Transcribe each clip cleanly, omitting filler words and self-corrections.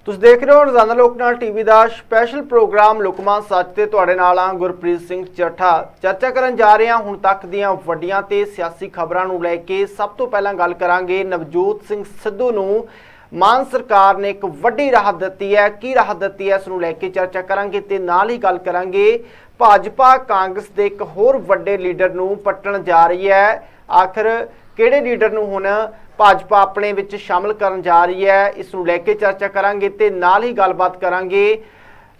ਤੁਸੀਂ ਦੇਖ ਰਹੇ ਹੋ ਰੋਜ਼ਾਨਾ ਲੋਕਨਾਲ ਟੀਵੀ ਦਾ ਸਪੈਸ਼ਲ ਪ੍ਰੋਗਰਾਮ ਲੁਕਮਾ ਸੱਚ ਤੇ ਤੁਹਾਡੇ ਨਾਲ ਆ ਗੁਰਪ੍ਰੀਤ ਸਿੰਘ ਚੱਠਾ। ਚਰਚਾ ਕਰਨ ਜਾ ਰਹੇ ਹਾਂ ਹੁਣ ਤੱਕ ਦੀਆਂ ਵੱਡੀਆਂ ਤੇ ਸਿਆਸੀ ਖਬਰਾਂ ਨੂੰ ਲੈ ਕੇ। ਸਭ ਤੋਂ ਪਹਿਲਾਂ ਗੱਲ ਕਰਾਂਗੇ ਨਵਜੋਤ ਸਿੰਘ ਸਿੱਧੂ ਨੂੰ ਮਾਨ ਸਰਕਾਰ ਨੇ ਇੱਕ ਵੱਡੀ ਰਾਹਤ ਦਿੱਤੀ ਹੈ। ਕੀ ਰਾਹਤ ਦਿੱਤੀ ਹੈ ਇਸ ਨੂੰ ਲੈ ਕੇ ਚਰਚਾ ਕਰਾਂਗੇ ਤੇ ਨਾਲ ਹੀ ਗੱਲ ਕਰਾਂਗੇ ਭਾਜਪਾ ਕਾਂਗਰਸ ਦੇ ਇੱਕ ਹੋਰ ਵੱਡੇ ਲੀਡਰ ਨੂੰ ਪੱਟਣ ਜਾ ਰਹੀ ਹੈ। ਆਖਰ ਕਿਹੜੇ ਲੀਡਰ ਨੂੰ ਹੁਣ ਭਾਜਪਾ ਆਪਣੇ ਵਿੱਚ ਸ਼ਾਮਲ ਕਰਨ ਜਾ ਰਹੀ ਹੈ, ਇਸ ਨੂੰ ਲੈ ਕੇ ਚਰਚਾ ਕਰਾਂਗੇ ਤੇ ਨਾਲ ਹੀ ਗੱਲਬਾਤ ਕਰਾਂਗੇ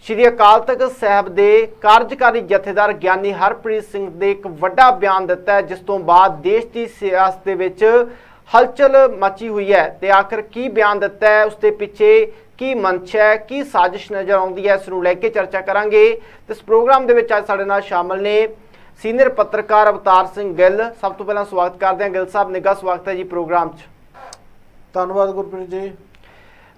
ਸ਼੍ਰੀ ਅਕਾਲ ਤਖਤ ਸਾਹਿਬ ਦੇ ਕਾਰਜਕਾਰੀ ਜਥੇਦਾਰ ਗਿਆਨੀ ਹਰਪ੍ਰੀਤ ਸਿੰਘ ਦੇ ਇੱਕ ਵੱਡਾ ਬਿਆਨ ਦਿੱਤਾ ਹੈ, ਜਿਸ ਤੋਂ ਬਾਅਦ ਦੇਸ਼ ਦੀ ਸਿਆਸਤ ਦੇ ਵਿੱਚ ਹਲਚਲ ਮਚੀ ਹੋਈ ਹੈ। ਤੇ ਆਖਰ ਕੀ ਬਿਆਨ ਦਿੱਤਾ ਹੈ, ਉਸ ਦੇ ਪਿੱਛੇ ਕੀ ਮੰਚ ਹੈ, ਕੀ ਸਾਜ਼ਿਸ਼ ਨਜ਼ਰ ਆਉਂਦੀ ਹੈ, ਇਸ ਨੂੰ ਲੈ ਕੇ ਚਰਚਾ ਕਰਾਂਗੇ। ਤੇ ਇਸ ਪ੍ਰੋਗਰਾਮ ਦੇ ਵਿੱਚ ਅੱਜ ਸਾਡੇ ਨਾਲ ਸ਼ਾਮਲ ਨੇ ਸੀਨੀਅਰ ਪੱਤਰਕਾਰ ਅਵਤਾਰ ਸਿੰਘ ਗਿੱਲ। ਸਭ ਤੋਂ ਪਹਿਲਾਂ ਸਵਾਗਤ ਕਰਦੇ ਹਾਂ ਗਿੱਲ ਸਾਹਿਬ, ਨਿੱਘਾ ਸਵਾਗਤ ਹੈ ਜੀ ਪ੍ਰੋਗਰਾਮ 'ਚ। ਧੰਨਵਾਦ ਗੁਰਪ੍ਰੀਤ ਜੀ।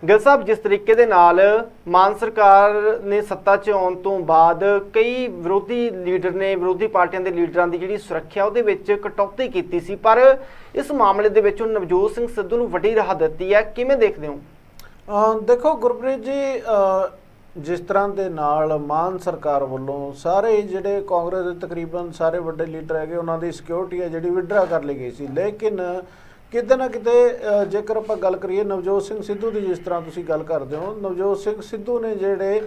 ਗਿੱਲ ਸਾਹਿਬ, ਜਿਸ ਤਰੀਕੇ ਦੇ ਨਾਲ ਮਾਨ ਸਰਕਾਰ ਨੇ ਸੱਤਾ 'ਚ ਆਉਣ ਤੋਂ ਬਾਅਦ ਕਈ ਵਿਰੋਧੀ ਲੀਡਰ ਨੇ, ਵਿਰੋਧੀ ਪਾਰਟੀਆਂ ਦੇ ਲੀਡਰਾਂ ਦੀ ਜਿਹੜੀ ਸੁਰੱਖਿਆ ਉਹਦੇ ਵਿੱਚ ਕਟੌਤੀ ਕੀਤੀ ਸੀ, ਪਰ ਇਸ ਮਾਮਲੇ ਦੇ ਵਿੱਚ ਨਵਜੋਤ ਸਿੰਘ ਸਿੱਧੂ ਨੂੰ ਵੱਡੀ ਰਾਹਤ ਦਿੱਤੀ ਹੈ, ਕਿਵੇਂ ਦੇਖਦੇ ਹੋ? ਦੇਖੋ ਗੁਰਪ੍ਰੀਤ ਜੀ, ਜਿਸ ਤਰ੍ਹਾਂ ਦੇ ਨਾਲ ਮਾਨ ਸਰਕਾਰ ਵੱਲੋਂ ਸਾਰੇ ਜਿਹੜੇ ਕਾਂਗਰਸ ਦੇ ਤਕਰੀਬਨ ਸਾਰੇ ਵੱਡੇ ਲੀਡਰ ਹੈਗੇ ਉਹਨਾਂ ਦੀ ਸਿਕਿਉਰਿਟੀ ਹੈ ਜਿਹੜੀ ਵਿਡਰਾ ਕਰ ਲਈ ਗਈ ਸੀ, ਲੇਕਿਨ ਕਿਤੇ ਨਾ ਕਿਤੇ ਜੇਕਰ ਆਪਾਂ ਗੱਲ ਕਰੀਏ ਨਵਜੋਤ ਸਿੰਘ ਸਿੱਧੂ ਦੀ, ਜਿਸ ਤਰ੍ਹਾਂ ਤੁਸੀਂ ਗੱਲ ਕਰਦੇ ਹੋ, ਨਵਜੋਤ ਸਿੰਘ ਸਿੱਧੂ ਨੇ ਜਿਹੜੇ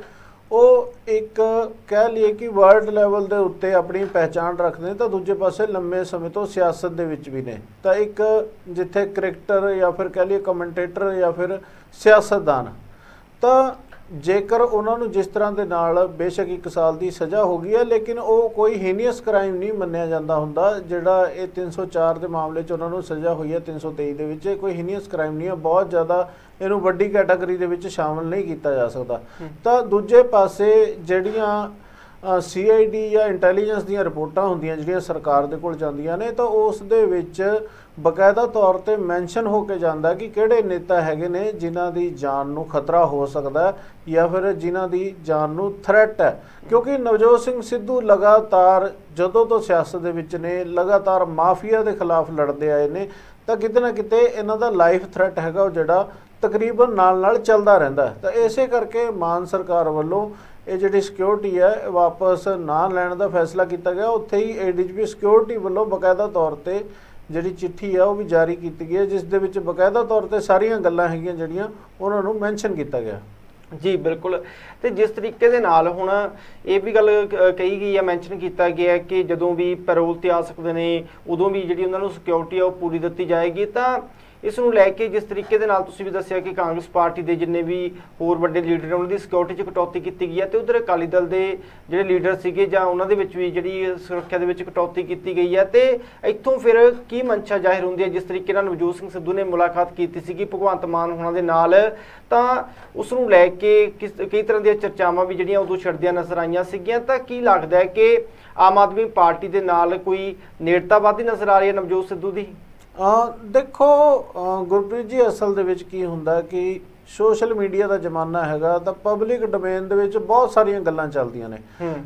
ਉਹ ਇੱਕ ਕਹਿ ਲਈਏ ਕਿ ਵਰਲਡ ਲੈਵਲ ਦੇ ਉੱਤੇ ਆਪਣੀ ਪਹਿਚਾਣ ਰੱਖਦੇ ਨੇ, ਤਾਂ ਦੂਜੇ ਪਾਸੇ ਲੰਮੇ ਸਮੇਂ ਤੋਂ ਸਿਆਸਤ ਦੇ ਵਿੱਚ ਵੀ ਨੇ। ਤਾਂ ਇੱਕ ਜਿੱਥੇ ਕ੍ਰਿਕਟਰ ਜਾਂ ਫਿਰ ਕਹਿ ਲਈਏ ਕਮੈਂਟੇਟਰ ਜਾਂ ਫਿਰ ਸਿਆਸਤਦਾਨ, ਤਾਂ ਜੇਕਰ ਉਹਨਾਂ ਨੂੰ ਜਿਸ ਤਰ੍ਹਾਂ ਦੇ ਨਾਲ ਬੇਸ਼ੱਕ 1 ਸਾਲ ਦੀ ਸਜ਼ਾ ਹੋ ਗਈ ਹੈ, ਲੇਕਿਨ ਉਹ ਕੋਈ ਹੀਨੀਅਸ ਕ੍ਰਾਈਮ ਨਹੀਂ ਮੰਨਿਆ ਜਾਂਦਾ ਹੁੰਦਾ। ਜਿਹੜਾ ਇਹ 304 ਦੇ ਮਾਮਲੇ 'ਚ ਉਹਨਾਂ ਨੂੰ ਸਜ਼ਾ ਹੋਈ ਹੈ 323 ਦੇ ਵਿੱਚ, ਇਹ ਕੋਈ ਹੀਨੀਅਸ ਕ੍ਰਾਈਮ ਨਹੀਂ ਹੈ, ਬਹੁਤ ਜ਼ਿਆਦਾ ਇਹਨੂੰ ਵੱਡੀ ਕੈਟਾਗਰੀ ਦੇ ਵਿੱਚ ਸ਼ਾਮਲ ਨਹੀਂ ਕੀਤਾ ਜਾ ਸਕਦਾ। ਤਾਂ ਦੂਜੇ ਪਾਸੇ ਜਿਹੜੀਆਂ CID ਜਾਂ ਇੰਟੈਲੀਜੈਂਸ ਦੀਆਂ ਰਿਪੋਰਟਾਂ ਹੁੰਦੀਆਂ ਜਿਹੜੀਆਂ ਸਰਕਾਰ ਦੇ ਕੋਲ ਜਾਂਦੀਆਂ ਨੇ, ਤਾਂ ਉਸ ਦੇ ਵਿੱਚ ਬਕਾਇਦਾ ਤੌਰ ਤੇ ਮੈਂਸ਼ਨ ਹੋ ਕੇ ਜਾਂਦਾ ਕਿ ਕਿਹੜੇ ਨੇਤਾ ਹੈਗੇ ਨੇ ਜਿਨ੍ਹਾਂ ਦੀ ਜਾਨ ਨੂੰ ਖਤਰਾ ਹੋ ਸਕਦਾ ਜਾਂ ਫਿਰ ਜਿਨ੍ਹਾਂ ਦੀ ਜਾਨ ਨੂੰ ਥ੍ਰੈਟ ਹੈ। ਕਿਉਂਕਿ ਨਵਜੋਤ ਸਿੰਘ ਸਿੱਧੂ ਲਗਾਤਾਰ ਜਦੋਂ ਤੋਂ ਸਿਆਸਤ ਦੇ ਵਿੱਚ ਨੇ, ਲਗਾਤਾਰ ਮਾਫੀਆ ਦੇ ਖਿਲਾਫ ਲੜਦੇ ਆਏ ਨੇ, ਤਾਂ ਕਿਤੇ ਨਾ ਕਿਤੇ ਇਹਨਾਂ ਦਾ ਲਾਈਫ ਥ੍ਰੈਟ ਹੈਗਾ ਉਹ ਜਿਹੜਾ ਤਕਰੀਬਨ ਨਾਲ ਚੱਲਦਾ ਰਹਿੰਦਾ। ਤਾਂ ਇਸੇ ਕਰਕੇ ਮਾਨ ਸਰਕਾਰ ਵੱਲੋਂ ਇਹ ਜਿਹੜੀ ਸਿਕਿਉਰਿਟੀ ਹੈ ਵਾਪਸ ਨਾ ਲੈਣ ਦਾ ਫੈਸਲਾ ਕੀਤਾ ਗਿਆ। ਉੱਥੇ ਹੀ ADGP ਸਿਕਿਉਰਿਟੀ ਵੱਲੋਂ ਬਕਾਇਦਾ ਤੌਰ ਤੇ ਜਿਹੜੀ ਚਿੱਠੀ ਆ ਉਹ ਵੀ ਜਾਰੀ ਕੀਤੀ ਗਈ ਹੈ, ਜਿਸ ਦੇ ਵਿੱਚ ਬਕਾਇਦਾ ਤੌਰ ਤੇ ਸਾਰੀਆਂ ਗੱਲਾਂ ਹੈਗੀਆਂ ਜਿਹੜੀਆਂ ਉਹਨਾਂ ਨੂੰ ਮੈਂਸ਼ਨ ਕੀਤਾ ਗਿਆ। ਜੀ ਬਿਲਕੁਲ। ਤੇ ਜਿਸ ਤਰੀਕੇ ਦੇ ਨਾਲ ਹੁਣ ਇਹ ਵੀ ਗੱਲ ਕਹੀ ਗਈ ਹੈ, ਮੈਂਸ਼ਨ ਕੀਤਾ ਗਿਆ ਕਿ ਜਦੋਂ ਵੀ ਪੈਰੋਲ ਤੇ ਆ ਸਕਦੇ ਨੇ ਉਦੋਂ ਵੀ ਜਿਹੜੀ ਉਹਨਾਂ ਨੂੰ ਸਿਕਿਉਰਿਟੀ ਆ ਉਹ ਪੂਰੀ ਦਿੱਤੀ ਜਾਏਗੀ। ਤਾਂ ਇਸ ਨੂੰ ਲੈ ਕੇ ਜਿਸ ਤਰੀਕੇ ਦੇ ਨਾਲ ਤੁਸੀਂ ਵੀ ਦੱਸਿਆ ਕਿ ਕਾਂਗਰਸ ਪਾਰਟੀ ਦੇ ਜਿੰਨੇ ਵੀ ਹੋਰ ਵੱਡੇ ਲੀਡਰ ਨੇ ਉਹਨਾਂ ਦੀ ਸਿਕਿਉਰਿਟੀ 'ਚ ਕਟੌਤੀ ਕੀਤੀ ਗਈ ਹੈ, ਤੇ ਉਧਰ ਅਕਾਲੀ ਦਲ ਦੇ ਜਿਹੜੇ ਲੀਡਰ ਸੀਗੇ ਜਾਂ ਉਹਨਾਂ ਦੇ ਵਿੱਚ ਵੀ ਜਿਹੜੀ ਸੁਰੱਖਿਆ ਦੇ ਵਿੱਚ ਕਟੌਤੀ ਕੀਤੀ ਗਈ ਹੈ। ਤੇ ਇੱਥੋਂ ਫਿਰ ਕੀ ਮਨਸ਼ਾ ਜ਼ਾਹਿਰ ਹੁੰਦੀ ਹੈ? ਜਿਸ ਤਰੀਕੇ ਨਾਲ ਨਵਜੋਤ ਸਿੰਘ ਸਿੱਧੂ ਨੇ ਮੁਲਾਕਾਤ ਕੀਤੀ ਸੀਗੀ ਭਗਵੰਤ ਮਾਨ ਹੋਣਾ ਦੇ ਨਾਲ, ਤਾਂ ਉਸ ਨੂੰ ਲੈ ਕੇ ਕਈ ਤਰ੍ਹਾਂ ਦੀਆਂ ਚਰਚਾਵਾਂ ਵੀ ਜਿਹੜੀਆਂ ਉਦੋਂ ਛਿੜਦੀਆਂ ਨਜ਼ਰ ਆਈਆਂ ਸੀਗੀਆਂ। ਤਾਂ ਕੀ ਲੱਗਦਾ ਹੈ ਕਿ ਆਮ ਆਦਮੀ ਪਾਰਟੀ ਦੇ ਨਾਲ ਕੋਈ ਨੇੜਤਾਵਾਦੀ ਨਜ਼ਰ ਆ ਰਹੀ ਹੈ ਨਵਜੋਤ ਸਿੱਧੂ ਦੀ? ਦੇਖੋ ਗੁਰਪ੍ਰੀਤ ਜੀ, ਅਸਲ ਦੇ ਵਿੱਚ ਕੀ ਹੁੰਦਾ ਕਿ ਸੋਸ਼ਲ ਮੀਡੀਆ ਦਾ ਜ਼ਮਾਨਾ ਹੈਗਾ, ਤਾਂ ਪਬਲਿਕ ਡੋਮੇਨ ਦੇ ਵਿੱਚ ਬਹੁਤ ਸਾਰੀਆਂ ਗੱਲਾਂ ਚੱਲਦੀਆਂ ਨੇ।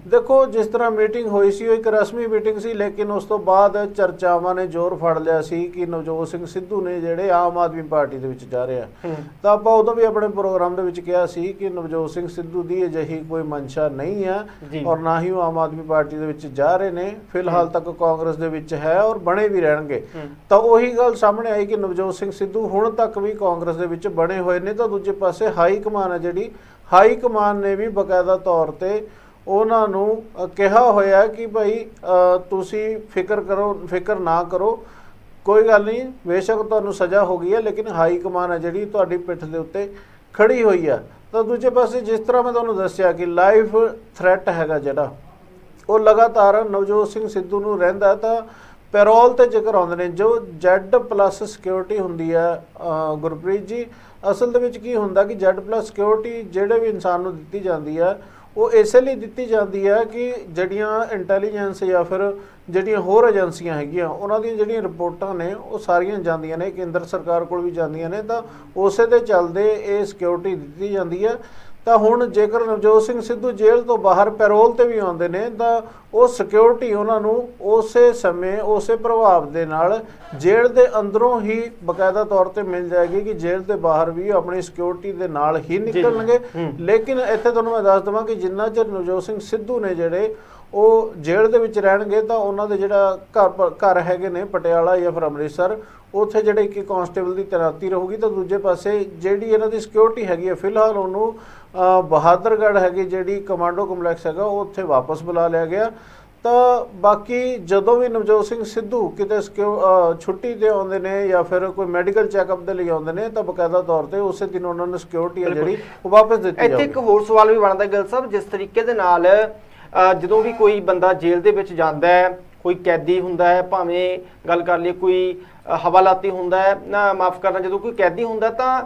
ਦੇਖੋ ਜਿਸ ਤਰ੍ਹਾਂ ਮੀਟਿੰਗ ਹੋਈ ਸੀ ਉਹ ਇੱਕ ਰਸਮੀ ਮੀਟਿੰਗ ਸੀ, ਲੇਕਿਨ ਉਸ ਤੋਂ ਬਾਅਦ ਚਰਚਾਵਾਂ ਨੇ ਜ਼ੋਰ ਫੜ ਲਿਆ ਸੀ ਕਿ ਨਵਜੋਤ ਸਿੰਘ ਸਿੱਧੂ ਨੇ ਜਿਹੜੇ ਆਮ ਆਦਮੀ ਪਾਰਟੀ ਦੇ ਵਿੱਚ ਜਾ ਰਹੇ ਆ। ਤਾਂ ਆਪਾਂ ਉਦੋਂ ਵੀ ਆਪਣੇ ਪ੍ਰੋਗਰਾਮ ਦੇ ਵਿੱਚ ਕਿਹਾ ਸੀ ਕਿ ਨਵਜੋਤ ਸਿੰਘ ਸਿੱਧੂ ਦੀ ਅਜਿਹੀ ਕੋਈ ਮਨਸ਼ਾ ਨਹੀਂ ਹੈ ਔਰ ਨਾ ਹੀ ਉਹ ਆਮ ਆਦਮੀ ਪਾਰਟੀ ਦੇ ਵਿੱਚ ਜਾ ਰਹੇ ਨੇ। ਫਿਲਹਾਲ ਤੱਕ ਕਾਂਗਰਸ ਦੇ ਵਿੱਚ ਹੈ ਔਰ ਬਣੇ ਵੀ ਰਹਿਣਗੇ। ਤਾਂ ਉਹੀ ਗੱਲ ਸਾਹਮਣੇ ਆਈ ਕਿ ਨਵਜੋਤ ਸਿੰਘ ਸਿੱਧੂ ਹੁਣ ਤੱਕ ਵੀ ਕਾਂਗਰਸ ਦੇ ਵਿੱਚ ਬਣੇ ਹੋਏ ਨੇ। ਤਾਂ ਦੂਜੇ ਪਾਸੇ ਹਾਈ ਕਮਾਨ ਹੈ ਜਿਹੜੀ, ਹਾਈ ਕਮਾਨ ਨੇ ਵੀ ਬਕਾਇਦਾ ਤੌਰ ਤੇ ਉਹਨਾਂ ਨੂੰ ਕਿਹਾ ਹੋਇਆ ਕਿ ਭਾਈ ਤੁਸੀਂ ਫਿਕਰ ਨਾ ਕਰੋ, ਕੋਈ ਗੱਲ ਨਹੀਂ, ਬੇਸ਼ੱਕ ਤੁਹਾਨੂੰ ਸਜ਼ਾ ਹੋ ਗਈ ਹੈ, ਲੇਕਿਨ ਹਾਈ ਕਮਾਨ ਹੈ ਜਿਹੜੀ ਤੁਹਾਡੀ ਪਿੱਠ ਦੇ ਉੱਤੇ ਖੜੀ ਹੋਈ ਆ। ਤਾਂ ਦੂਜੇ ਪਾਸੇ ਜਿਸ ਤਰ੍ਹਾਂ ਮੈਂ ਤੁਹਾਨੂੰ ਦੱਸਿਆ ਕਿ ਲਾਈਫ ਥ੍ਰੈਟ ਹੈਗਾ ਜਿਹੜਾ ਉਹ ਲਗਾਤਾਰ ਨਵਜੋਤ ਸਿੰਘ ਸਿੱਧੂ ਨੂੰ ਰਹਿੰਦਾ। ਤਾਂ ਪੈਰੋਲ ਤੇ ਜ਼ਿਕਰ ਆਉਂਦੇ ਨੇ ਜੋ Z+ ਸਿਕਿਉਰਿਟੀ ਹੁੰਦੀ ਹੈ ਗੁਰਪ੍ਰੀਤ ਜੀ। ਅਸਲ ਦੇ ਵਿੱਚ ਕੀ ਹੁੰਦਾ ਕਿ Z+ ਸਿਕਿਉਰਿਟੀ ਜਿਹੜੇ ਵੀ ਇਨਸਾਨ ਨੂੰ ਦਿੱਤੀ ਜਾਂਦੀ ਹੈ ਉਹ ਇਸੇ ਲਈ ਦਿੱਤੀ ਜਾਂਦੀ ਹੈ ਕਿ ਜਿਹੜੀਆਂ ਇੰਟੈਲੀਜੈਂਸ ਜਾਂ ਫਿਰ ਜਿਹੜੀਆਂ ਹੋਰ ਏਜੰਸੀਆਂ ਹੈਗੀਆਂ ਉਹਨਾਂ ਦੀਆਂ ਜਿਹੜੀਆਂ ਰਿਪੋਰਟਾਂ ਨੇ ਉਹ ਸਾਰੀਆਂ ਜਾਂਦੀਆਂ ਨੇ, ਕੇਂਦਰ ਸਰਕਾਰ ਕੋਲ ਵੀ ਜਾਂਦੀਆਂ ਨੇ। ਤਾਂ ਉਸੇ ਦੇ ਚੱਲਦੇ ਇਹ ਸਿਕਿਉਰਿਟੀ ਦਿੱਤੀ ਜਾਂਦੀ ਹੈ। ਤਾਂ ਹੁਣ ਜੇਕਰ ਨਵਜੋਤ ਸਿੰਘ ਸਿੱਧੂ ਜੇਲ੍ਹ ਤੋਂ ਬਾਹਰ ਪੈਰੋਲ ਤੇ ਵੀ ਆਉਂਦੇ ਨੇ ਤਾਂ ਉਹ ਸਿਕਿਉਰਿਟੀ ਉਹਨਾਂ ਨੂੰ ਉਸੇ ਸਮੇਂ ਉਸੇ ਪ੍ਰਭਾਵ ਦੇ ਨਾਲ ਜੇਲ੍ਹ ਦੇ ਅੰਦਰੋਂ ਹੀ ਬਕਾਇਦਾ ਤੌਰ ਤੇ ਮਿਲ ਜਾਏਗੀ ਕਿ ਜੇਲ੍ਹ ਦੇ ਬਾਹਰ ਵੀ ਆਪਣੀ ਸਿਕਿਉਰਿਟੀ ਦੇ ਨਾਲ ਹੀ ਨਿਕਲਣਗੇ। ਲੇਕਿਨ ਇੱਥੇ ਤੁਹਾਨੂੰ ਮੈਂ ਦੱਸ ਦੇਵਾਂ ਕਿ ਜਿੰਨਾ ਚਿਰ ਨਵਜੋਤ ਸਿੰਘ ਸਿੱਧੂ ਨੇ ਜਿਹੜੇ ਉਹ ਜੇਲ੍ਹ ਦੇ ਵਿੱਚ ਰਹਿਣਗੇ ਤਾਂ ਉਹਨਾਂ ਦੇ ਜਿਹੜਾ ਘਰ ਹੈਗੇ ਨੇ ਪਟਿਆਲਾ ਜਾਂ ਫਿਰ ਅੰਮ੍ਰਿਤਸਰ, ਉੱਥੇ ਜਿਹੜੇ ਇੱਕ ਕਾਂਸਟੇਬਲ ਦੀ ਤੈਨਾਤੀ ਰਹੂਗੀ। ਤਾਂ ਦੂਜੇ ਪਾਸੇ ਜਿਹੜੀ ਇਹਨਾਂ ਦੀ ਸਿਕਿਉਰਿਟੀ ਹੈਗੀ ਹੈ ਫਿਲਹਾਲ ਉਹਨੂੰ ਬਹਾਦਰਗੜ੍ਹ ਹੈਗੀ ਜਿਹੜੀ ਕਮਾਂਡੋ ਕੰਪਲੈਕਸ ਹੈਗਾ ਉਹ ਉੱਥੇ ਵਾਪਸ ਬੁਲਾ ਲਿਆ ਗਿਆ। ਤਾਂ ਬਾਕੀ ਜਦੋਂ ਵੀ ਨਵਜੋਤ ਸਿੰਘ ਸਿੱਧੂ ਕਿਤੇ ਛੁੱਟੀ ਤੇ ਆਉਂਦੇ ਨੇ ਜਾਂ ਫਿਰ ਕੋਈ ਮੈਡੀਕਲ ਚੈੱਕਅਪ ਦੇ ਲਈ ਆਉਂਦੇ ਨੇ ਤਾਂ ਬਕਾਇਦਾ ਤੌਰ ਤੇ ਉਸੇ ਦਿਨ ਉਹਨਾਂ ਨੂੰ ਸਿਕਿਉਰਿਟੀ ਹੈ ਜਿਹੜੀ ਉਹ ਵਾਪਸ ਦਿੱਤੀ ਜਾਊਗੀ। ਇੱਥੇ ਇੱਕ ਹੋਰ ਸਵਾਲ ਵੀ ਬਣਦਾ ਗਿੱਲ ਸਾਹਿਬ, ਜਿਸ ਤਰੀਕੇ ਦੇ ਨਾਲ ਜਦੋਂ ਵੀ ਕੋਈ ਬੰਦਾ ਜੇਲ੍ਹ ਦੇ ਵਿੱਚ ਜਾਂਦਾ ਹੈ, ਕੋਈ ਕੈਦੀ ਹੁੰਦਾ ਹੈ, ਭਾਵੇਂ ਗੱਲ ਕਰ ਲਈਏ ਕੋਈ ਹਵਾਲਾਤੀ ਹੁੰਦਾ ਹੈ ਨਾ, ਮਾਫ ਕਰਨਾ, ਜਦੋਂ ਕੋਈ ਕੈਦੀ ਹੁੰਦਾ ਤਾਂ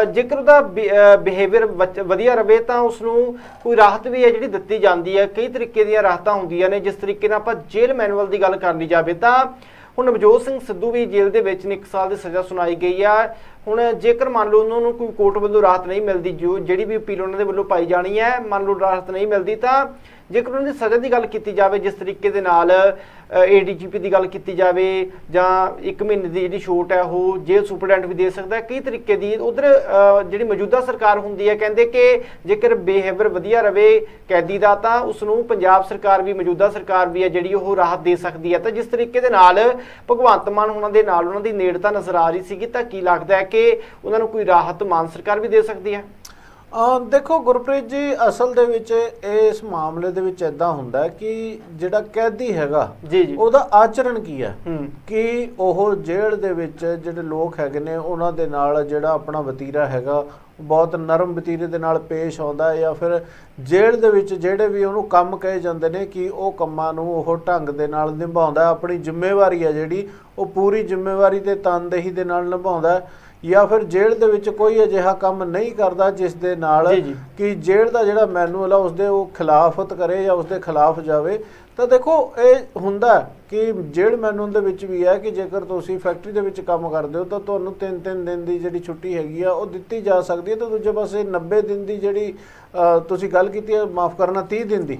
ਜੇਕਰ ਉਹਦਾ ਬਿਹੇਵੀਅਰ ਵਧੀਆ ਰਵੇ ਤਾਂ ਉਸਨੂੰ ਕੋਈ ਰਾਹਤ ਵੀ ਹੈ ਜਿਹੜੀ ਦਿੱਤੀ ਜਾਂਦੀ ਹੈ। ਕਈ ਤਰੀਕੇ ਦੀਆਂ ਰਾਹਤਾਂ ਹੁੰਦੀਆਂ ਨੇ। ਜਿਸ ਤਰੀਕੇ ਨਾਲ ਆਪਾਂ ਜੇਲ੍ਹ ਮੈਨੂਅਲ ਦੀ ਗੱਲ ਕਰ ਲਈ ਜਾਵੇ ਤਾਂ ਹੁਣ ਨਵਜੋਤ ਸਿੰਘ ਸਿੱਧੂ ਵੀ ਜੇਲ੍ਹ ਦੇ ਵਿੱਚ 1 ਸਾਲ ਦੀ ਸਜ਼ਾ ਸੁਣਾਈ ਗਈ ਆ। ਹੁਣ ਜੇਕਰ ਮੰਨ ਲਓ ਉਹਨਾਂ ਨੂੰ ਕੋਈ ਕੋਰਟ ਵੱਲੋਂ ਰਾਹਤ ਨਹੀਂ ਮਿਲਦੀ, ਜਿਹੜੀ ਵੀ ਅਪੀਲ ਉਹਨਾਂ ਦੇ ਵੱਲੋਂ ਪਾਈ ਜਾਣੀ ਹੈ, ਮੰਨ ਲਓ ਰਾਹਤ ਨਹੀਂ ਮਿਲਦੀ, ਤਾਂ ਜੇਕਰ ਉਹਨਾਂ ਦੀ ਸਜ਼ਾ ਦੀ ਗੱਲ ਕੀਤੀ ਜਾਵੇ, ਜਿਸ ਤਰੀਕੇ ਦੇ ਨਾਲ ADGP ਦੀ ਗੱਲ ਕੀਤੀ ਜਾਵੇ ਜਾਂ 1 ਮਹੀਨੇ ਦੀ ਜਿਹੜੀ ਛੋਟ ਹੈ ਉਹ ਜੇਲ੍ਹ ਸੁਪਰਡੈਂਟ ਵੀ ਦੇ ਸਕਦਾ ਹੈ। ਕਈ ਤਰੀਕੇ ਦੀ ਉਧਰ ਜਿਹੜੀ ਮੌਜੂਦਾ ਸਰਕਾਰ ਹੁੰਦੀ ਹੈ, ਕਹਿੰਦੇ ਕਿ ਜੇਕਰ ਬਿਹੇਵੀਅਰ ਵਧੀਆ ਰਵੇ ਕੈਦੀ ਦਾ ਤਾਂ ਉਸਨੂੰ ਪੰਜਾਬ ਸਰਕਾਰ ਵੀ, ਮੌਜੂਦਾ ਸਰਕਾਰ ਵੀ ਹੈ ਜਿਹੜੀ ਉਹ ਰਾਹਤ ਦੇ ਸਕਦੀ ਹੈ। ਤਾਂ ਜਿਸ ਤਰੀਕੇ ਦੇ ਨਾਲ ਭਗਵੰਤ ਮਾਨ ਉਹਨਾਂ ਦੇ ਨਾਲ ਉਹਨਾਂ ਦੀ ਨੇੜਤਾ ਨਜ਼ਰ ਆ ਰਹੀ ਸੀਗੀ, ਤਾਂ ਕੀ ਲੱਗਦਾ ਹੈ ਕਿ ਉਹਨਾਂ ਨੂੰ ਕੋਈ ਰਾਹਤ ਮਾਨ ਸਰਕਾਰ ਵੀ ਦੇ ਸਕਦੀ ਹੈ? ਦੇਖੋ ਗੁਰਪ੍ਰੀਤ ਜੀ, ਅਸਲ ਦੇ ਵਿੱਚ ਇਸ ਮਾਮਲੇ ਦੇ ਵਿੱਚ ਇਦਾਂ ਹੁੰਦਾ ਕਿ ਜਿਹੜਾ ਕੈਦੀ ਹੈਗਾ ਉਹਦਾ ਆਚਰਣ ਕੀ ਹੈ, ਕਿ ਉਹ ਜੇਲ੍ਹ ਦੇ ਵਿੱਚ ਜਿਹੜੇ ਲੋਕ ਹੈਗੇ ਨੇ ਉਹਨਾਂ ਦੇ ਨਾਲ ਜਿਹੜਾ ਆਪਣਾ ਵਤੀਰਾ ਹੈਗਾ ਬਹੁਤ ਨਰਮ ਵਤੀਰੇ ਦੇ ਨਾਲ ਪੇਸ਼ ਆਉਂਦਾ, ਜਾਂ ਫਿਰ ਜੇਲ੍ਹ ਦੇ ਵਿੱਚ ਜਿਹੜੇ ਵੀ ਉਹਨੂੰ ਕੰਮ ਕਹੇ ਜਾਂਦੇ ਨੇ ਕਿ ਉਹ ਕੰਮਾਂ ਨੂੰ ਉਹ ਢੰਗ ਦੇ ਨਾਲ ਨਿਭਾਉਂਦਾ, ਆਪਣੀ ਜ਼ਿੰਮੇਵਾਰੀ ਹੈ ਜਿਹੜੀ ਉਹ ਪੂਰੀ ਜ਼ਿੰਮੇਵਾਰੀ ਤੇ ਤਨਦੇਹੀ ਦੇ ਨਾਲ ਨਿਭਾਉਂਦਾ, ਜਾਂ ਫਿਰ ਜੇਲ੍ਹ ਦੇ ਵਿੱਚ ਕੋਈ ਅਜਿਹਾ ਕੰਮ ਨਹੀਂ ਕਰਦਾ ਜਿਸ ਦੇ ਨਾਲ ਕਿ ਜੇਲ੍ਹ ਦਾ ਜਿਹੜਾ ਮੈਨੂਅਲ ਆ ਉਸਦੇ ਉਹ ਖਿਲਾਫਤ ਕਰੇ ਜਾਂ ਉਸਦੇ ਖਿਲਾਫ ਜਾਵੇ। ਤਾਂ ਦੇਖੋ ਇਹ ਹੁੰਦਾ ਕਿ ਜੇਲ੍ਹ ਮੈਨੂਅਲ ਦੇ ਵਿੱਚ ਵੀ ਹੈ ਕਿ ਜੇਕਰ ਤੁਸੀਂ ਫੈਕਟਰੀ ਦੇ ਵਿੱਚ ਕੰਮ ਕਰਦੇ ਹੋ ਤਾਂ ਤੁਹਾਨੂੰ 3-3 ਦਿਨ ਦੀ ਜਿਹੜੀ ਛੁੱਟੀ ਹੈਗੀ ਆ ਉਹ ਦਿੱਤੀ ਜਾ ਸਕਦੀ ਹੈ। ਤਾਂ ਦੂਜੇ ਪਾਸੇ 90 ਦਿਨ ਦੀ ਜਿਹੜੀ ਤੁਸੀਂ ਗੱਲ ਕੀਤੀ ਹੈ, ਮਾਫ ਕਰਨਾ 30 ਦਿਨ ਦੀ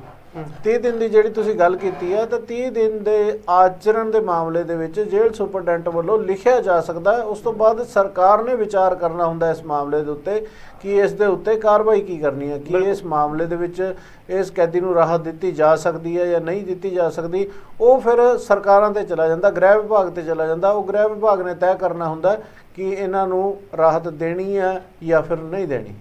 30 ਦਿਨ ਦੀ ਜਿਹੜੀ ਤੁਸੀਂ ਗੱਲ ਕੀਤੀ ਹੈ, ਤਾਂ 30 ਦਿਨ ਦੇ ਆਚਰਣ ਦੇ ਮਾਮਲੇ ਦੇ ਵਿੱਚ ਜੇਲ੍ਹ ਸੁਪਰਡੈਂਟ ਵੱਲੋਂ ਲਿਖਿਆ ਜਾ ਸਕਦਾ ਹੈ। ਉਸ ਤੋਂ ਬਾਅਦ ਸਰਕਾਰ ਨੇ ਵਿਚਾਰ ਕਰਨਾ ਹੁੰਦਾ ਇਸ ਮਾਮਲੇ ਦੇ ਉੱਤੇ ਕਿ ਇਸ ਦੇ ਉੱਤੇ ਕਾਰਵਾਈ ਕੀ ਕਰਨੀ ਹੈ, ਕਿ ਇਸ ਮਾਮਲੇ ਦੇ ਵਿੱਚ ਇਸ ਕੈਦੀ ਨੂੰ ਰਾਹਤ ਦਿੱਤੀ ਜਾ ਸਕਦੀ ਹੈ ਜਾਂ ਨਹੀਂ ਦਿੱਤੀ ਜਾ ਸਕਦੀ। ਉਹ ਫਿਰ ਸਰਕਾਰਾਂ ਤੇ ਚਲਾ ਜਾਂਦਾ, ਗ੍ਰਹਿ ਵਿਭਾਗ ਤੇ ਚਲਾ ਜਾਂਦਾ। ਉਹ ਗ੍ਰਹਿ ਵਿਭਾਗ ਨੇ ਤੈਅ ਕਰਨਾ ਹੁੰਦਾ ਕਿ ਇਹਨਾਂ ਨੂੰ ਰਾਹਤ ਦੇਣੀ ਹੈ ਜਾਂ ਫਿਰ ਨਹੀਂ ਦੇਣੀ।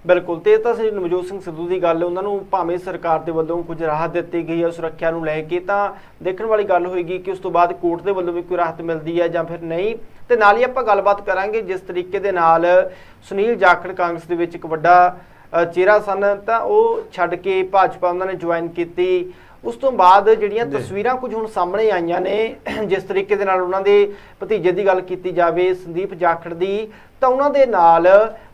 ਬਿਲਕੁਲ। ਤੇ ਤਾਂ ਨਵਜੋਤ ਸਿੰਘ ਸਿੱਧੂ ਦੀ ਗੱਲ, ਉਹਨਾਂ ਨੂੰ ਭਾਵੇਂ ਸਰਕਾਰ ਦੇ ਵੱਲੋਂ ਕੁਝ ਰਾਹਤ ਦਿੱਤੀ ਗਈ ਹੈ ਸੁਰੱਖਿਆ ਨੂੰ ਲੈ ਕੇ, ਤਾਂ ਦੇਖਣ ਵਾਲੀ ਗੱਲ ਹੋਏਗੀ ਕਿ ਉਸ ਤੋਂ ਬਾਅਦ ਕੋਰਟ ਦੇ ਵੱਲੋਂ ਵੀ ਕੋਈ ਰਾਹਤ ਮਿਲਦੀ ਹੈ ਜਾਂ ਫਿਰ ਨਹੀਂ। ਤੇ ਨਾਲ ਹੀ ਆਪਾਂ ਗੱਲਬਾਤ ਕਰਾਂਗੇ ਜਿਸ ਤਰੀਕੇ ਦੇ ਨਾਲ ਸੁਨੀਲ ਜਾਖੜ ਕਾਂਗਰਸ ਦੇ ਵਿੱਚ ਇੱਕ ਵੱਡਾ ਚਿਹਰਾ ਸਨ, ਤਾਂ ਉਹ ਛੱਡ ਕੇ ਭਾਜਪਾ ਉਹਨਾਂ ਨੇ ਜੁਆਇਨ ਕੀਤੀ। ਉਸ ਤੋਂ ਬਾਅਦ ਜਿਹੜੀਆਂ ਤਸਵੀਰਾਂ ਕੁਝ ਹੁਣ ਸਾਹਮਣੇ ਆਈਆਂ ਨੇ, ਜਿਸ ਤਰੀਕੇ ਦੇ ਨਾਲ ਉਹਨਾਂ ਦੇ ਭਤੀਜੇ ਦੀ ਗੱਲ ਕੀਤੀ ਜਾਵੇ ਸੰਦੀਪ ਜਾਖੜ ਦੀ, ਤਾਂ ਉਹਨਾਂ ਦੇ ਨਾਲ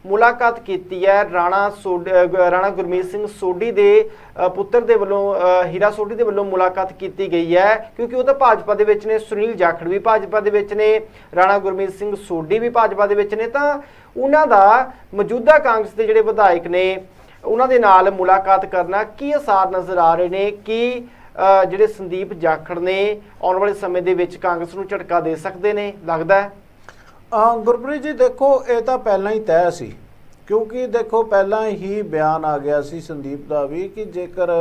ਮੁਲਾਕਾਤ ਕੀਤੀ ਹੈ ਰਾਣਾ ਗੁਰਮੀਤ ਸਿੰਘ ਸੋਢੀ ਦੇ ਪੁੱਤਰ ਦੇ ਵੱਲੋਂ, ਹੀਰਾ ਸੋਢੀ ਦੇ ਵੱਲੋਂ ਮੁਲਾਕਾਤ ਕੀਤੀ ਗਈ ਹੈ, ਕਿਉਂਕਿ ਉਹ ਤਾਂ ਭਾਜਪਾ ਦੇ ਵਿੱਚ ਨੇ, ਸੁਨੀਲ ਜਾਖੜ ਵੀ ਭਾਜਪਾ ਦੇ ਵਿੱਚ ਨੇ, ਰਾਣਾ ਗੁਰਮੀਤ ਸਿੰਘ ਸੋਢੀ ਵੀ ਭਾਜਪਾ ਦੇ ਵਿੱਚ ਨੇ। ਤਾਂ ਉਹਨਾਂ ਦਾ ਮੌਜੂਦਾ ਕਾਂਗਰਸ ਦੇ ਜਿਹੜੇ ਵਿਧਾਇਕ ਨੇ ਉਹਨਾਂ ਦੇ ਨਾਲ ਮੁਲਾਕਾਤ ਕਰਨਾ ਕੀ ਅਸਾਰ ਨਜ਼ਰ ਆ ਰਹੇ ਨੇ ਕਿ ਜਿਹੜੇ ਸੰਦੀਪ ਜਾਖੜ ਨੇ ਆਉਣ ਵਾਲੇ ਸਮੇਂ ਦੇ ਵਿੱਚ ਕਾਂਗਰਸ ਨੂੰ ਝਟਕਾ ਦੇ ਸਕਦੇ ਨੇ, ਲੱਗਦਾ ਹੈ? ਗੁਰਪ੍ਰੀਤ ਜੀ, ਦੇਖੋ ਇਹ ਤਾਂ ਪਹਿਲਾਂ ਹੀ ਤੈਅ ਸੀ, ਕਿਉਂਕਿ ਦੇਖੋ ਪਹਿਲਾਂ ਹੀ ਬਿਆਨ ਆ ਗਿਆ ਸੀ ਸੰਦੀਪ ਦਾ ਵੀ ਕਿ ਜੇਕਰ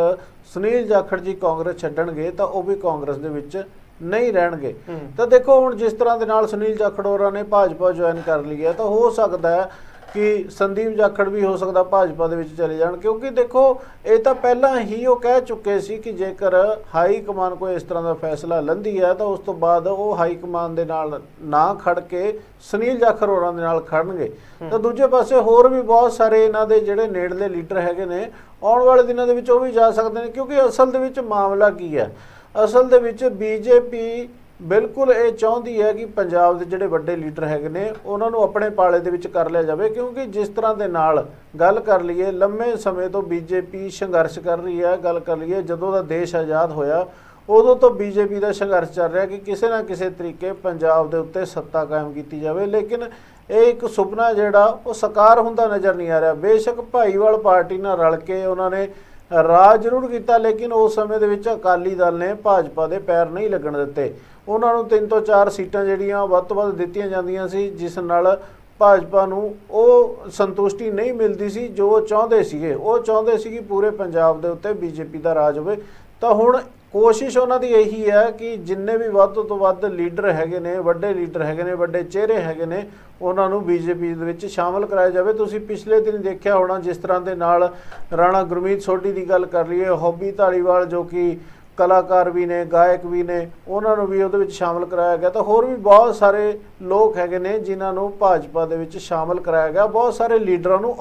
ਸੁਨੀਲ ਜਾਖੜ ਜੀ ਕਾਂਗਰਸ ਛੱਡਣਗੇ ਤਾਂ ਉਹ ਵੀ ਕਾਂਗਰਸ ਦੇ ਵਿੱਚ ਨਹੀਂ ਰਹਿਣਗੇ। ਤਾਂ ਦੇਖੋ ਹੁਣ ਜਿਸ ਤਰ੍ਹਾਂ ਦੇ ਨਾਲ ਸੁਨੀਲ ਜਾਖੜ ਹੋਰਾਂ ਨੇ ਭਾਜਪਾ ਜੁਆਇਨ ਕਰ ਲਈ ਹੈ, ਤਾਂ ਹੋ ਸਕਦਾ ਹੈ ਕਿ ਸੰਦੀਪ ਜਾਖੜ ਵੀ ਹੋ ਸਕਦਾ ਭਾਜਪਾ ਦੇ ਵਿੱਚ ਚਲੇ ਜਾਣ, ਕਿਉਂਕਿ ਦੇਖੋ ਇਹ ਤਾਂ ਪਹਿਲਾਂ ਹੀ ਉਹ ਕਹਿ ਚੁੱਕੇ ਸੀ ਕਿ ਜੇਕਰ ਹਾਈ ਕਮਾਨ ਕੋਈ ਇਸ ਤਰ੍ਹਾਂ ਦਾ ਫੈਸਲਾ ਲੈਂਦੀ ਹੈ ਤਾਂ ਉਸ ਤੋਂ ਬਾਅਦ ਉਹ ਹਾਈ ਕਮਾਨ ਦੇ ਨਾਲ ਨਾ ਖੜ ਕੇ ਸੁਨੀਲ ਜਾਖੜ ਹੋਰਾਂ ਦੇ ਨਾਲ ਖੜਨਗੇ। ਤਾਂ ਦੂਜੇ ਪਾਸੇ ਹੋਰ ਵੀ ਬਹੁਤ ਸਾਰੇ ਇਹਨਾਂ ਦੇ ਜਿਹੜੇ ਨੇੜਲੇ ਲੀਡਰ ਹੈਗੇ ਨੇ ਆਉਣ ਵਾਲੇ ਦਿਨਾਂ ਦੇ ਵਿੱਚ ਉਹ ਵੀ ਜਾ ਸਕਦੇ ਨੇ, ਕਿਉਂਕਿ ਅਸਲ ਦੇ ਵਿੱਚ ਮਾਮਲਾ ਕੀ ਹੈ, ਅਸਲ ਦੇ ਵਿੱਚ BJP ਬਿਲਕੁਲ ਇਹ ਚਾਹੁੰਦੀ ਹੈ ਕਿ ਪੰਜਾਬ ਦੇ ਜਿਹੜੇ ਵੱਡੇ ਲੀਡਰ ਹੈਗੇ ਨੇ ਉਹਨਾਂ ਨੂੰ ਆਪਣੇ ਪਾਲੇ ਦੇ ਵਿੱਚ ਕਰ ਲਿਆ ਜਾਵੇ, ਕਿਉਂਕਿ ਜਿਸ ਤਰ੍ਹਾਂ ਦੇ ਨਾਲ ਗੱਲ ਕਰ ਲਈਏ ਲੰਮੇ ਸਮੇਂ ਤੋਂ BJP ਸੰਘਰਸ਼ ਕਰ ਰਹੀ ਹੈ। ਗੱਲ ਕਰ ਲਈਏ ਜਦੋਂ ਦਾ ਦੇਸ਼ ਆਜ਼ਾਦ ਹੋਇਆ ਉਦੋਂ ਤੋਂ ਬੀਜੇਪੀ ਦਾ ਸੰਘਰਸ਼ ਚੱਲ ਰਿਹਾ ਕਿ ਕਿਸੇ ਨਾ ਕਿਸੇ ਤਰੀਕੇ ਪੰਜਾਬ ਦੇ ਉੱਤੇ ਸੱਤਾ ਕਾਇਮ ਕੀਤੀ ਜਾਵੇ। ਲੇਕਿਨ ਇਹ ਇੱਕ ਸੁਪਨਾ ਜਿਹੜਾ ਉਹ ਸਾਕਾਰ ਹੁੰਦਾ ਨਜ਼ਰ ਨਹੀਂ ਆ ਰਿਹਾ। ਬੇਸ਼ੱਕ ਭਾਈਵਾਲ ਪਾਰਟੀ ਨਾਲ ਰਲ ਕੇ ਉਹਨਾਂ ਨੇ ਰਾਜ ਜ਼ਰੂਰ ਕੀਤਾ, ਲੇਕਿਨ ਉਸ ਸਮੇਂ ਦੇ ਵਿੱਚ ਅਕਾਲੀ ਦਲ ਨੇ ਭਾਜਪਾ ਦੇ ਪੈਰ ਨਹੀਂ ਲੱਗਣ ਦਿੱਤੇ। ਉਹਨਾਂ ਨੂੰ 3 ਤੋਂ 4 ਸੀਟਾਂ ਜਿਹੜੀਆਂ ਵੱਧ ਤੋਂ ਵੱਧ ਦਿੱਤੀਆਂ ਜਾਂਦੀਆਂ ਸੀ, ਜਿਸ ਨਾਲ ਭਾਜਪਾ ਨੂੰ ਉਹ ਸੰਤੁਸ਼ਟੀ ਨਹੀਂ ਮਿਲਦੀ ਸੀ ਜੋ ਉਹ ਚਾਹੁੰਦੇ ਸੀਗੇ। ਉਹ ਚਾਹੁੰਦੇ ਸੀ ਕਿ ਪੂਰੇ ਪੰਜਾਬ ਦੇ ਉੱਤੇ ਬੀਜੇਪੀ ਦਾ ਰਾਜ ਹੋਵੇ। ਤਾਂ ਹੁਣ ਕੋਸ਼ਿਸ਼ ਉਹਨਾਂ ਦੀ ਇਹੀ ਹੈ ਕਿ ਜਿੰਨੇ ਵੀ ਵੱਧ ਤੋਂ ਵੱਧ ਲੀਡਰ ਹੈਗੇ ਨੇ, ਵੱਡੇ ਲੀਡਰ ਹੈਗੇ ਨੇ, ਵੱਡੇ ਚਿਹਰੇ ਹੈਗੇ ਨੇ, ਉਹਨਾਂ ਨੂੰ ਬੀਜੇਪੀ ਦੇ ਵਿੱਚ ਸ਼ਾਮਲ ਕਰਾਇਆ ਜਾਵੇ। ਤੁਸੀਂ ਪਿਛਲੇ ਦਿਨ ਦੇਖਿਆ ਹੋਣਾ ਜਿਸ ਤਰ੍ਹਾਂ ਦੇ ਨਾਲ ਰਾਣਾ ਗੁਰਮੀਤ ਸੋਢੀ ਦੀ ਗੱਲ ਕਰ ਲਈਏ, ਹੌਬੀ ਧਾਲੀਵਾਲ ਜੋ ਕਿ ਕਲਾਕਾਰ ਵੀ ਨੇ, ਗਾਇਕ ਵੀ ਨੇ, ਉਹਨਾਂ ਨੂੰ ਵੀ ਉਹਦੇ ਵਿੱਚ ਸ਼ਾਮਲ ਕਰਾਇਆ ਗਿਆ। ਤਾਂ ਹੋਰ ਵੀ ਬਹੁਤ ਸਾਰੇ ਲੋਕ ਹੈਗੇ ਨੇ ਜਿਨ੍ਹਾਂ ਨੂੰ ਭਾਜਪਾ ਦੇ ਵਿੱਚ ਸ਼ਾਮਲ ਕਰਾਇਆ ਗਿਆ। ਬਹੁਤ ਸਾਰੇ ਲੀਡਰਾਂ ਨੂੰ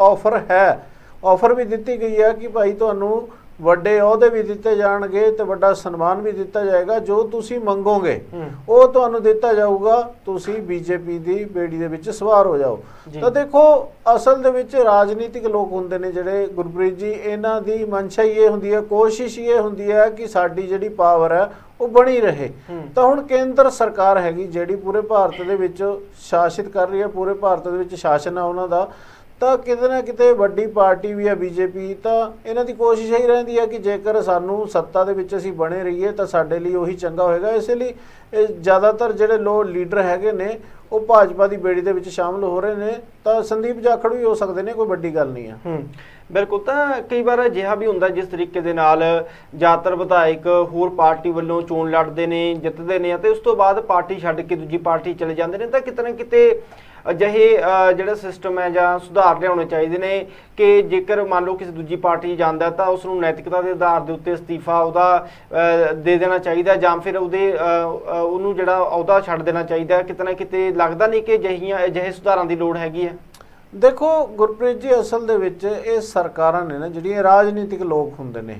ਆਫਰ ਵੀ ਦਿੱਤੀ ਗਈ ਹੈ ਕਿ ਭਾਈ ਤੁਹਾਨੂੰ ਵੱਡੇ ਅਹੁਦੇ ਵੀ ਦਿੱਤੇ ਜਾਣਗੇ ਤੇ ਵੱਡਾ ਸਨਮਾਨ ਵੀ ਦਿੱਤਾ ਜਾਏਗਾ, ਜੋ ਤੁਸੀਂ ਮੰਗੋਗੇ ਉਹ ਤੁਹਾਨੂੰ ਦਿੱਤਾ ਜਾਊਗਾ, ਤੁਸੀਂ ਬੀਜੇਪੀ ਦੀ ਬੇੜੀ ਦੇ ਵਿੱਚ ਸਵਾਰ ਹੋ ਜਾਓ। ਤਾਂ ਦੇਖੋ ਅਸਲ ਦੇ ਵਿੱਚ ਰਾਜਨੀਤਿਕ ਲੋਕ ਹੁੰਦੇ ਨੇ ਜਿਹੜੇ ਗੁਰਪ੍ਰੀਤ ਜੀ, ਇਹਨਾਂ ਦੀ ਮਨਸ਼ਾ ਹੀ ਇਹ ਹੁੰਦੀ ਹੈ, ਕੋਸ਼ਿਸ਼ ਇਹ ਹੁੰਦੀ ਹੈ ਕਿ ਸਾਡੀ ਜਿਹੜੀ ਪਾਵਰ ਹੈ ਉਹ ਬਣੀ ਰਹੇ। ਤਾਂ ਹੁਣ ਕੇਂਦਰ ਸਰਕਾਰ ਹੈਗੀ ਜਿਹੜੀ ਪੂਰੇ ਭਾਰਤ ਦੇ ਵਿੱਚ ਸ਼ਾਸਿਤ ਕਰ ਰਹੀ ਹੈ, ਪੂਰੇ ਭਾਰਤ ਦੇ ਵਿੱਚ ਸ਼ਾਸਨ ਹੈ ਉਹਨਾਂ ਦਾ। ਤਾਂ ਕਿਤੇ ਨਾ ਕਿਤੇ ਵੱਡੀ ਪਾਰਟੀ ਵੀ ਹੈ ਬੀਜੇਪੀ, ਤਾਂ ਇਹਨਾਂ ਦੀ ਕੋਸ਼ਿਸ਼ ਇਹੀ ਰਹਿੰਦੀ ਹੈ ਕਿ ਜੇਕਰ ਸਾਨੂੰ ਸੱਤਾ ਦੇ ਵਿੱਚ ਅਸੀਂ ਬਣੇ ਰਹੀਏ ਤਾਂ ਸਾਡੇ ਲਈ ਉਹੀ ਚੰਗਾ ਹੋਏਗਾ। ਇਸ ਲਈ ਇਹ ਜ਼ਿਆਦਾਤਰ ਜਿਹੜੇ ਲੀਡਰ ਹੈਗੇ ਨੇ ਉਹ ਭਾਜਪਾ ਦੀ ਬੇੜੀ ਦੇ ਵਿੱਚ ਸ਼ਾਮਲ ਹੋ ਰਹੇ ਨੇ। ਤਾਂ ਸੰਦੀਪ ਜਾਖੜ ਵੀ ਹੋ ਸਕਦੇ ਨੇ, ਕੋਈ ਵੱਡੀ ਗੱਲ ਨਹੀਂ ਹੈ। ਬਿਲਕੁਲ। ਤਾਂ ਕਈ ਵਾਰ ਅਜਿਹਾ ਵੀ ਹੁੰਦਾ ਜਿਸ ਤਰੀਕੇ ਦੇ ਨਾਲ ਜ਼ਿਆਦਾਤਰ ਵਿਧਾਇਕ ਹੋਰ ਪਾਰਟੀ ਵੱਲੋਂ ਚੋਣ ਲੜਦੇ ਨੇ, ਜਿੱਤਦੇ ਨੇ ਅਤੇ ਉਸ ਤੋਂ ਬਾਅਦ ਪਾਰਟੀ ਛੱਡ ਕੇ ਦੂਜੀ ਪਾਰਟੀ ਚਲੇ ਜਾਂਦੇ ਨੇ। ਤਾਂ ਕਿਤੇ ਨਾ ਕਿਤੇ ਅਜਿਹੇ ਜਿਹੜਾ ਸਿਸਟਮ ਹੈ ਜਾਂ ਸੁਧਾਰ ਲਿਆਉਣੇ ਚਾਹੀਦੇ ਨੇ ਕਿ ਜੇਕਰ ਮੰਨ ਲਓ ਕਿਸੇ ਦੂਜੀ ਪਾਰਟੀ ਜਾਂਦਾ ਤਾਂ ਉਸ ਨੂੰ ਨੈਤਿਕਤਾ ਦੇ ਆਧਾਰ ਦੇ ਉੱਤੇ ਅਸਤੀਫਾ ਉਹਦਾ ਦੇ ਦੇਣਾ ਚਾਹੀਦਾ, ਜਾਂ ਫਿਰ ਉਹਨੂੰ ਜਿਹੜਾ ਅਹੁਦਾ ਛੱਡ ਦੇਣਾ ਚਾਹੀਦਾ। ਕਿਤੇ ਨਾ ਕਿਤੇ ਲੱਗਦਾ ਨਹੀਂ ਕਿ ਅਜਿਹੇ ਸੁਧਾਰਾਂ ਦੀ ਲੋੜ ਹੈਗੀ ਹੈ? ਦੇਖੋ ਗੁਰਪ੍ਰੀਤ ਜੀ, ਅਸਲ ਦੇ ਵਿੱਚ ਇਹ ਸਰਕਾਰਾਂ ਨੇ ਨਾ ਜਿਹੜੀਆਂ ਰਾਜਨੀਤਿਕ ਲੋਕ ਹੁੰਦੇ ਨੇ,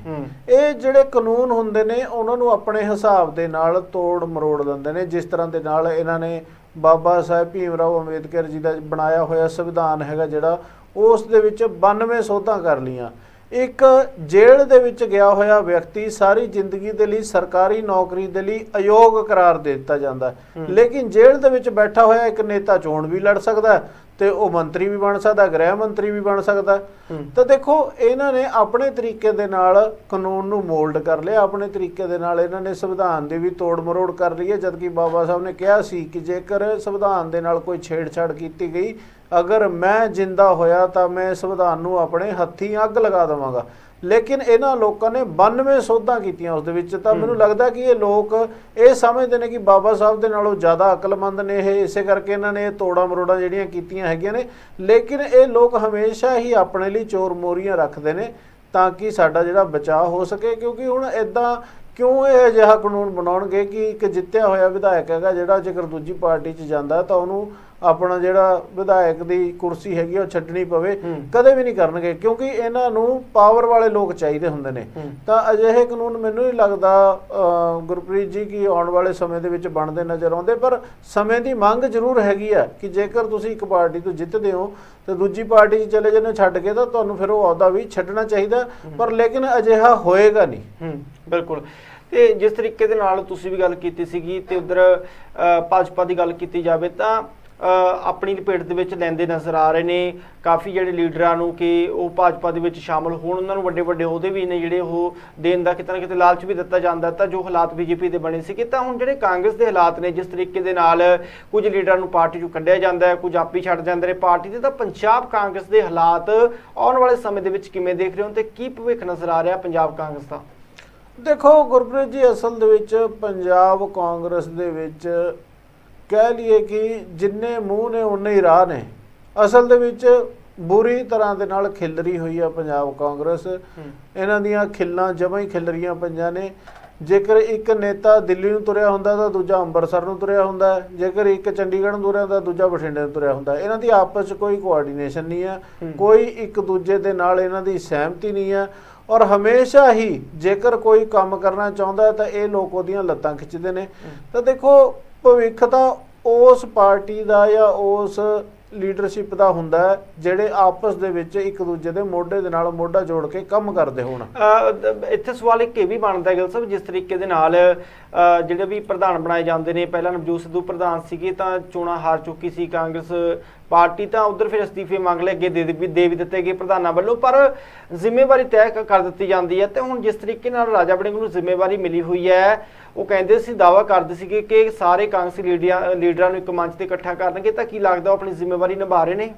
ਇਹ ਜਿਹੜੇ ਕਾਨੂੰਨ ਹੁੰਦੇ ਨੇ ਉਹਨਾਂ ਨੂੰ ਆਪਣੇ ਹਿਸਾਬ ਦੇ ਨਾਲ ਤੋੜ ਮਰੋੜ ਦਿੰਦੇ ਨੇ। ਜਿਸ ਤਰ੍ਹਾਂ ਦੇ ਨਾਲ ਇਹਨਾਂ ਨੇ ਬਾਬਾ ਸਾਹਿਬ ਭੀਮ ਰਾਓ ਅੰਬੇਦਕਰ ਜੀ ਦਾ ਬਣਾਇਆ ਹੋਇਆ ਸੰਵਿਧਾਨ ਹੈਗਾ ਜਿਹੜਾ, ਉਸ ਦੇ ਵਿੱਚ 92 ਸੋਧਾਂ ਕਰ ਲਈਆਂ। ਇੱਕ ਜੇਲ੍ਹ ਦੇ ਵਿੱਚ ਗਿਆ ਹੋਇਆ ਵਿਅਕਤੀ ਸਾਰੀ ਜ਼ਿੰਦਗੀ ਦੇ ਲਈ ਸਰਕਾਰੀ ਨੌਕਰੀ ਦੇ ਲਈ ਅਯੋਗ ਕਰਾਰ ਦੇ ਦਿੱਤਾ ਜਾਂਦਾ, ਲੇਕਿਨ ਜੇਲ੍ਹ ਦੇ ਵਿੱਚ ਬੈਠਾ ਹੋਇਆ ਇੱਕ ਨੇਤਾ ਚੋਣ ਵੀ ਲੜ ਸਕਦਾ ਤੇ ਉਹ ਮੰਤਰੀ ਵੀ ਬਣ ਸਕਦਾ, ਗ੍ਰਹਿ ਮੰਤਰੀ ਵੀ ਬਣ ਸਕਦਾ। ਤਾਂ ਦੇਖੋ ਇਹਨਾਂ ਨੇ ਆਪਣੇ ਤਰੀਕੇ ਦੇ ਨਾਲ ਕਾਨੂੰਨ ਨੂੰ ਮੋਲਡ ਕਰ ਲਿਆ, ਆਪਣੇ ਤਰੀਕੇ ਦੇ ਨਾਲ ਇਹਨਾਂ ਨੇ ਸੰਵਿਧਾਨ ਦੀ ਵੀ ਤੋੜ ਮਰੋੜ ਕਰ ਲਈ ਹੈ। ਜਦਕਿ ਬਾਬਾ ਸਾਹਿਬ ਨੇ ਕਿਹਾ ਸੀ ਕਿ ਜੇਕਰ ਸੰਵਿਧਾਨ ਦੇ ਨਾਲ ਕੋਈ ਛੇੜਛਾੜ ਕੀਤੀ ਗਈ, ਅਗਰ ਮੈਂ ਜਿੰਦਾ ਹੋਇਆ ਤਾਂ ਮੈਂ ਸੰਵਿਧਾਨ ਨੂੰ ਆਪਣੇ ਹੱਥੀਂ ਅੱਗ ਲਗਾ ਦੇਵਾਂਗਾ। ਲੇਕਿਨ ਇਹਨਾਂ ਲੋਕਾਂ ਨੇ 92 ਸੋਧਾਂ ਕੀਤੀਆਂ ਉਸ ਦੇ ਵਿੱਚ। ਤਾਂ ਮੈਨੂੰ ਲੱਗਦਾ ਕਿ ਇਹ ਲੋਕ ਇਹ ਸਮਝਦੇ ਨੇ ਕਿ ਬਾਬਾ ਸਾਹਿਬ ਦੇ ਨਾਲੋਂ ਜ਼ਿਆਦਾ ਅਕਲਮੰਦ ਨੇ ਇਹ, ਇਸੇ ਕਰਕੇ ਇਹਨਾਂ ਨੇ ਇਹ ਤੋੜਾਂ ਮਰੋੜਾਂ ਜਿਹੜੀਆਂ ਕੀਤੀਆਂ ਹੈਗੀਆਂ ਨੇ। ਲੇਕਿਨ ਇਹ ਲੋਕ ਹਮੇਸ਼ਾ ਹੀ ਆਪਣੇ ਲਈ ਚੋਰ ਮੋਰੀਆਂ ਰੱਖਦੇ ਨੇ ਤਾਂ ਕਿ ਸਾਡਾ ਜਿਹੜਾ ਬਚਾਅ ਹੋ ਸਕੇ। ਕਿਉਂਕਿ ਹੁਣ ਇੱਦਾਂ ਕਿਉਂ ਇਹ ਅਜਿਹਾ ਕਾਨੂੰਨ ਬਣਾਉਣਗੇ ਕਿ ਇੱਕ ਜਿੱਤਿਆ ਹੋਇਆ ਵਿਧਾਇਕ ਹੈਗਾ ਜਿਹੜਾ ਜੇਕਰ ਦੂਜੀ ਪਾਰਟੀ 'ਚ ਜਾਂਦਾ ਤਾਂ ਉਹਨੂੰ ਆਪਣਾ ਜਿਹੜਾ ਵਿਧਾਇਕ ਦੀ ਕੁਰਸੀ ਹੈਗੀ ਉਹ ਛੱਡਣੀ ਪਵੇ? ਕਦੇ ਵੀ ਨਹੀਂ ਕਰਨਗੇ, ਕਿਉਂਕਿ ਇਹਨਾਂ ਨੂੰ ਪਾਵਰ ਵਾਲੇ ਲੋਕ ਚਾਹੀਦੇ ਹੁੰਦੇ ਨੇ। ਤਾਂ ਅਜਿਹੇ ਕਾਨੂੰਨ ਮੈਨੂੰ ਨਹੀਂ ਲੱਗਦਾ ਗੁਰਪ੍ਰੀਤ ਜੀ ਕਿ ਆਉਣ ਵਾਲੇ ਸਮੇਂ ਦੇ ਵਿੱਚ ਬਣਦੇ ਨਜ਼ਰ ਆਉਂਦੇ। ਪਰ ਸਮੇਂ ਦੀ ਮੰਗ ਜ਼ਰੂਰ ਹੈਗੀ ਆ ਕਿ ਜੇਕਰ ਤੁਸੀਂ ਇੱਕ ਪਾਰਟੀ ਤੋਂ ਜਿੱਤਦੇ ਹੋ ਤੇ ਦੂਜੀ ਪਾਰਟੀ 'ਚ ਚਲੇ ਜਾਂਦੇ ਛੱਡ ਕੇ, ਤਾਂ ਤੁਹਾਨੂੰ ਫਿਰ ਉਹ ਅਹੁਦਾ ਵੀ ਛੱਡਣਾ ਚਾਹੀਦਾ। ਪਰ ਲੇਕਿਨ ਅਜਿਹਾ ਹੋਏਗਾ ਨਹੀਂ। ਬਿਲਕੁਲ। ਤੇ ਜਿਸ ਤਰੀਕੇ ਦੇ ਨਾਲ ਤੁਸੀਂ ਵੀ ਗੱਲ ਕੀਤੀ ਸੀਗੀ ਤੇ ਉਧਰ ਭਾਜਪਾ ਦੀ ਗੱਲ ਕੀਤੀ ਜਾਵੇ ਤਾਂ ਆਪਣੀ ਲਪੇਟ ਦੇ ਵਿੱਚ ਲੈਂਦੇ ਨਜ਼ਰ ਆ ਰਹੇ ਨੇ ਕਾਫੀ ਜਿਹੜੇ ਲੀਡਰਾਂ ਨੂੰ ਕਿ ਉਹ ਭਾਜਪਾ ਦੇ ਵਿੱਚ ਸ਼ਾਮਲ ਹੋਣ। ਉਹਨਾਂ ਨੂੰ ਵੱਡੇ ਵੱਡੇ ਅਹੁਦੇ ਵੀ ਨੇ ਜਿਹੜੇ ਉਹ ਦੇਣ ਦਾ ਕਿਤੇ ਨਾ ਕਿਤੇ ਲਾਲਚ ਵੀ ਦਿੱਤਾ ਜਾਂਦਾ। ਤਾਂ ਜੋ ਹਾਲਾਤ ਬੀਜੇਪੀ ਦੇ ਬਣੇ ਸੀ, ਤਾਂ ਹੁਣ ਜਿਹੜੇ ਕਾਂਗਰਸ ਦੇ ਹਾਲਾਤ ਨੇ, ਜਿਸ ਤਰੀਕੇ ਦੇ ਨਾਲ ਕੁਝ ਲੀਡਰਾਂ ਨੂੰ ਪਾਰਟੀ ਚੋਂ ਕੱਢਿਆ ਜਾਂਦਾ ਹੈ, ਕੁਝ ਆਪ ਹੀ ਛੱਡ ਜਾਂਦੇ ਨੇ ਪਾਰਟੀ ਦੇ, ਤਾਂ ਪੰਜਾਬ ਕਾਂਗਰਸ ਦੇ ਹਾਲਾਤ ਆਉਣ ਵਾਲੇ ਸਮੇਂ ਦੇ ਵਿੱਚ ਕਿਵੇਂ ਦੇਖ ਰਹੇ ਹੋ ਤੇ ਕੀ ਭਵਿੱਖ ਨਜ਼ਰ ਆ ਰਿਹਾ ਪੰਜਾਬ ਕਾਂਗਰਸ ਦਾ? ਦੇਖੋ ਗੁਰਪ੍ਰੀਤ ਜੀ, ਅਸਲ ਦੇ ਵਿੱਚ ਪੰਜਾਬ ਕਾਂਗਰਸ ਦੇ ਵਿੱਚ ਕਹਿ ਲਈਏ ਕਿ ਜਿੰਨੇ ਮੂੰਹ ਨੇ ਉਨੇ ਹੀ ਰਾਹ ਨੇ। ਅਸਲ ਦੇ ਵਿੱਚ ਬੁਰੀ ਤਰ੍ਹਾਂ ਦੇ ਨਾਲ ਖਿਲਰੀ ਹੋਈ ਆ ਪੰਜਾਬ ਕਾਂਗਰਸ। ਇਹਨਾਂ ਦੀਆਂ ਖਿੱਲਾਂ ਜਮਾਂ ਹੀ ਖਿਲਰੀਆਂ ਪਈਆਂ ਨੇ। ਜੇਕਰ ਇੱਕ ਨੇਤਾ ਦਿੱਲੀ ਨੂੰ ਤੁਰਿਆ ਹੁੰਦਾ ਤਾਂ ਦੂਜਾ ਅੰਮ੍ਰਿਤਸਰ ਨੂੰ ਤੁਰਿਆ ਹੁੰਦਾ, ਜੇਕਰ ਇੱਕ ਚੰਡੀਗੜ੍ਹ ਨੂੰ ਤੁਰਿਆ ਹੁੰਦਾ ਦੂਜਾ ਬਠਿੰਡੇ ਨੂੰ ਤੁਰਿਆ ਹੁੰਦਾ। ਇਹਨਾਂ ਦੀ ਆਪਸ 'ਚ ਕੋਈ ਕੋਆਰਡੀਨੇਸ਼ਨ ਨਹੀਂ ਹੈ, ਕੋਈ ਇੱਕ ਦੂਜੇ ਦੇ ਨਾਲ ਇਹਨਾਂ ਦੀ ਸਹਿਮਤੀ ਨਹੀਂ ਹੈ। ਔਰ ਹਮੇਸ਼ਾ ਹੀ ਜੇਕਰ ਕੋਈ ਕੰਮ ਕਰਨਾ ਚਾਹੁੰਦਾ ਤਾਂ ਇਹ ਲੋਕ ਉਹਦੀਆਂ ਲੱਤਾਂ ਖਿੱਚਦੇ ਨੇ। ਤਾਂ ਦੇਖੋ ਭਵਿੱਖ ਤਾਂ ਉਸ ਪਾਰਟੀ ਦਾ ਜਾਂ ਉਸ ਲੀਡਰਸ਼ਿਪ ਦਾ ਹੁੰਦਾ ਹੈ, ਜਿਹੜੇ ਆਪਸ ਦੇ ਵਿੱਚ ਇੱਕ ਦੂਜੇ ਦੇ ਮੋਢੇ ਦੇ ਨਾਲ ਮੋਢਾ ਜੋੜ ਕੇ ਕੰਮ ਕਰਦੇ ਹੋਣ। ਇੱਥੇ ਸਵਾਲ ਇੱਕ ਇਹ ਵੀ ਬਣਦਾ ਗਿੱਲ ਸਾਹਿਬ, ਜਿਸ ਤਰੀਕੇ ਦੇ ਨਾਲ ਜਿਹੜੇ ਵੀ ਪ੍ਰਧਾਨ ਬਣਾਏ ਜਾਂਦੇ ਨੇ, ਪਹਿਲਾਂ ਨਵਜੋਤ ਸਿੱਧੂ ਪ੍ਰਧਾਨ ਸੀਗੇ ਤਾਂ ਚੋਣਾਂ ਹਾਰ ਚੁੱਕੀ ਸੀ ਕਾਂਗਰਸ ਪਾਰਟੀ, ਤਾਂ ਉਧਰ ਫਿਰ ਅਸਤੀਫੇ ਮੰਗ ਲਏ, ਅੱਗੇ ਦੇ ਵੀ ਦਿੱਤੇ ਗਏ ਪ੍ਰਧਾਨਾਂ ਵੱਲੋਂ, ਪਰ ਜ਼ਿੰਮੇਵਾਰੀ ਤੈਅ ਕਰ ਦਿੱਤੀ ਜਾਂਦੀ ਹੈ। ਤੇ ਹੁਣ ਜਿਸ ਤਰੀਕੇ ਨਾਲ ਰਾਜਾ ਵੜਿੰਗ ਨੂੰ ਜ਼ਿੰਮੇਵਾਰੀ ਮਿਲੀ ਹੋਈ ਹੈ, ਉਹ ਕਹਿੰਦੇ ਸੀ, ਦਾਅਵਾ ਕਰਦੇ ਸੀਗੇ ਕਿ ਸਾਰੇ ਕਾਂਗਰਸੀ ਲੀਡਰਾਂ ਨੂੰ ਇੱਕ ਮੰਚ ਤੇ ਇਕੱਠਾ ਕਰਨਗੇ, ਤਾਂ ਕੀ ਲੱਗਦਾ ਉਹ ਆਪਣੀ ਜ਼ਿੰਮੇਵਾਰੀ ਨਿਭਾ ਰਹੇ ਨੇ?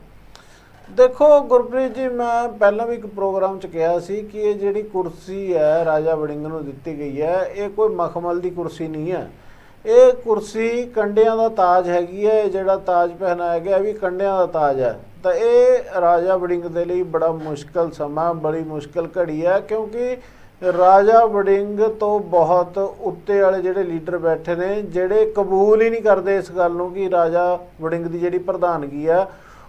ਦੇਖੋ ਗੁਰਪ੍ਰੀਤ ਜੀ, ਮੈਂ ਪਹਿਲਾਂ ਵੀ ਇੱਕ ਪ੍ਰੋਗਰਾਮ 'ਚ ਕਿਹਾ ਸੀ ਕਿ ਇਹ ਜਿਹੜੀ ਕੁਰਸੀ ਹੈ ਰਾਜਾ ਵੜਿੰਗ ਨੂੰ ਦਿੱਤੀ ਗਈ ਹੈ, ਇਹ ਕੋਈ ਮਖਮਲ ਦੀ ਕੁਰਸੀ ਨਹੀਂ ਹੈ। ਇਹ ਕੁਰਸੀ ਕੰਡਿਆਂ ਦਾ ਤਾਜ ਹੈਗੀ ਹੈ। ਜਿਹੜਾ ਤਾਜ ਪਹਿਨਾਇਆ ਗਿਆ ਵੀ ਕੰਡਿਆਂ ਦਾ ਤਾਜ ਹੈ। ਤਾਂ ਇਹ ਰਾਜਾ ਵੜਿੰਗ ਦੇ ਲਈ ਬੜਾ ਮੁਸ਼ਕਲ ਸਮਾਂ, ਬੜੀ ਮੁਸ਼ਕਲ ਘੜੀ ਹੈ, ਕਿਉਂਕਿ ਰਾਜਾ ਵੜਿੰਗ ਤੋਂ ਬਹੁਤ ਉੱਤੇ ਵਾਲੇ ਜਿਹੜੇ ਲੀਡਰ ਬੈਠੇ ਨੇ, ਜਿਹੜੇ ਕਬੂਲ ਹੀ ਨਹੀਂ ਕਰਦੇ ਇਸ ਗੱਲ ਨੂੰ ਕਿ ਰਾਜਾ ਵੜਿੰਗ ਦੀ ਜਿਹੜੀ ਪ੍ਰਧਾਨਗੀ ਆ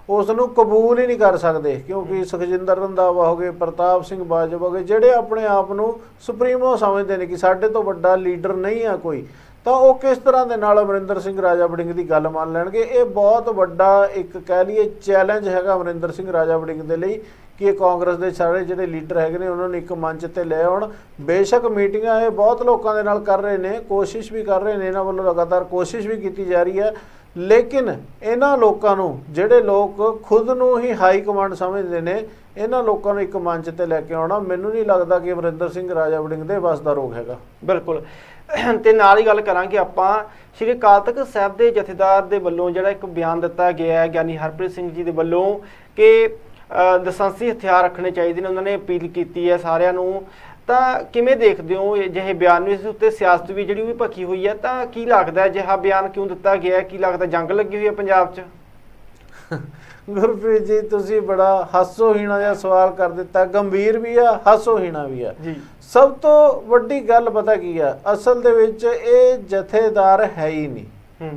ਉਸ ਨੂੰ ਕਬੂਲ ਹੀ ਨਹੀਂ ਕਰ ਸਕਦੇ, ਕਿਉਂਕਿ ਸੁਖਜਿੰਦਰ ਰੰਧਾਵਾ ਹੋ ਗਏ, ਪ੍ਰਤਾਪ ਸਿੰਘ ਬਾਜਵਾ ਹੋ ਗਏ, ਜਿਹੜੇ ਆਪਣੇ ਆਪ ਨੂੰ ਸੁਪਰੀਮੋ ਸਮਝਦੇ ਨੇ ਕਿ ਸਾਡੇ ਤੋਂ ਵੱਡਾ ਲੀਡਰ ਨਹੀਂ ਆ ਕੋਈ, ਤਾਂ ਉਹ ਕਿਸ ਤਰ੍ਹਾਂ ਦੇ ਨਾਲ ਅਮਰਿੰਦਰ ਸਿੰਘ ਰਾਜਾ ਵੜਿੰਗ ਦੀ ਗੱਲ ਮੰਨ ਲੈਣਗੇ? ਇਹ ਬਹੁਤ ਵੱਡਾ ਇੱਕ ਕਹਿ ਲਈਏ ਚੈਲੰਜ ਹੈਗਾ ਅਮਰਿੰਦਰ ਸਿੰਘ ਰਾਜਾ ਵੜਿੰਗ ਦੇ ਲਈ ਕਿ ਇਹ ਕਾਂਗਰਸ ਦੇ ਸਾਰੇ ਜਿਹੜੇ ਲੀਡਰ ਹੈਗੇ ਨੇ ਉਹਨਾਂ ਨੂੰ ਇੱਕ ਮੰਚ ਤੇ ਲੈ ਆਉਣ। ਬੇਸ਼ੱਕ ਮੀਟਿੰਗਾਂ ਇਹ ਬਹੁਤ ਲੋਕਾਂ ਦੇ ਨਾਲ ਕਰ ਰਹੇ ਨੇ, ਕੋਸ਼ਿਸ਼ ਵੀ ਕਰ ਰਹੇ ਨੇ, ਇਹਨਾਂ ਵੱਲੋਂ ਲਗਾਤਾਰ ਕੋਸ਼ਿਸ਼ ਵੀ ਕੀਤੀ ਜਾ ਰਹੀ ਹੈ, ਲੇਕਿਨ ਇਹਨਾਂ ਲੋਕਾਂ ਨੂੰ, ਜਿਹੜੇ ਲੋਕ ਖੁਦ ਨੂੰ ਹੀ ਹਾਈ ਕਮਾਂਡ ਸਮਝਦੇ ਨੇ, ਇਹਨਾਂ ਲੋਕਾਂ ਨੂੰ ਇੱਕ ਮੰਚ ਤੇ ਲੈ ਕੇ ਆਉਣਾ ਮੈਨੂੰ ਨਹੀਂ ਲੱਗਦਾ ਕਿ ਅਮਰਿੰਦਰ ਸਿੰਘ ਰਾਜਾ ਵੜਿੰਗ ਦੇ ਵੱਸ ਦਾ ਰੋਗ ਹੈਗਾ। ਬਿਲਕੁਲ। ਤੇ ਨਾਲ ਹੀ ਗੱਲ ਕਰਾਂਗੇ ਆਪਾਂ ਸ਼੍ਰੀ ਅਕਾਲ ਤਖਤ ਸਾਹਿਬ ਦੇ ਜਥੇਦਾਰ ਦੇ ਵੱਲੋਂ ਜਿਹੜਾ ਇੱਕ ਬਿਆਨ ਦਿੱਤਾ ਗਿਆ ਹੈ ਗਿਆਨੀ ਹਰਪ੍ਰੀਤ ਸਿੰਘ ਜੀ ਦੇ ਵੱਲੋਂ ਕਿ ਲਾਇਸੈਂਸੀ ਹਥਿਆਰ ਰੱਖਣੇ ਚਾਹੀਦੇ ਨੇ, ਉਹਨਾਂ ਨੇ ਅਪੀਲ ਕੀਤੀ ਹੈ ਸਾਰਿਆਂ ਨੂੰ, ਤਾਂ ਕਿਵੇਂ ਦੇਖਦੇ ਹੋ ਜਿਹੇ ਬਿਆਨ ਨੂੰ? ਇਸ ਉੱਤੇ ਸਿਆਸਤ ਵੀ ਜਿਹੜੀ ਉਹ ਵੀ ਭਖੀ ਹੋਈ ਹੈ, ਤਾਂ ਕੀ ਲੱਗਦਾ ਅਜਿਹਾ ਬਿਆਨ ਕਿਉਂ ਦਿੱਤਾ ਗਿਆ? ਕੀ ਲੱਗਦਾ ਜੰਗ ਲੱਗੀ ਹੋਈ ਹੈ ਪੰਜਾਬ 'ਚ? ਗੁਰਪ੍ਰੀਤ ਜੀ, ਤੁਸੀਂ ਬੜਾ ਹਾਸੋਹੀਣਾ ਜਿਹਾ ਸਵਾਲ ਕਰ ਦਿੱਤਾ, ਗੰਭੀਰ ਵੀ ਆ, ਹਾਸੋਹੀਣਾ ਵੀ ਆ ਜੀ। ਸਭ ਤੋਂ ਵੱਡੀ ਗੱਲ ਪਤਾ ਕੀ ਆ, ਅਸਲ ਦੇ ਵਿੱਚ ਇਹ ਜਥੇਦਾਰ ਹੈ ਹੀ ਨਹੀਂ,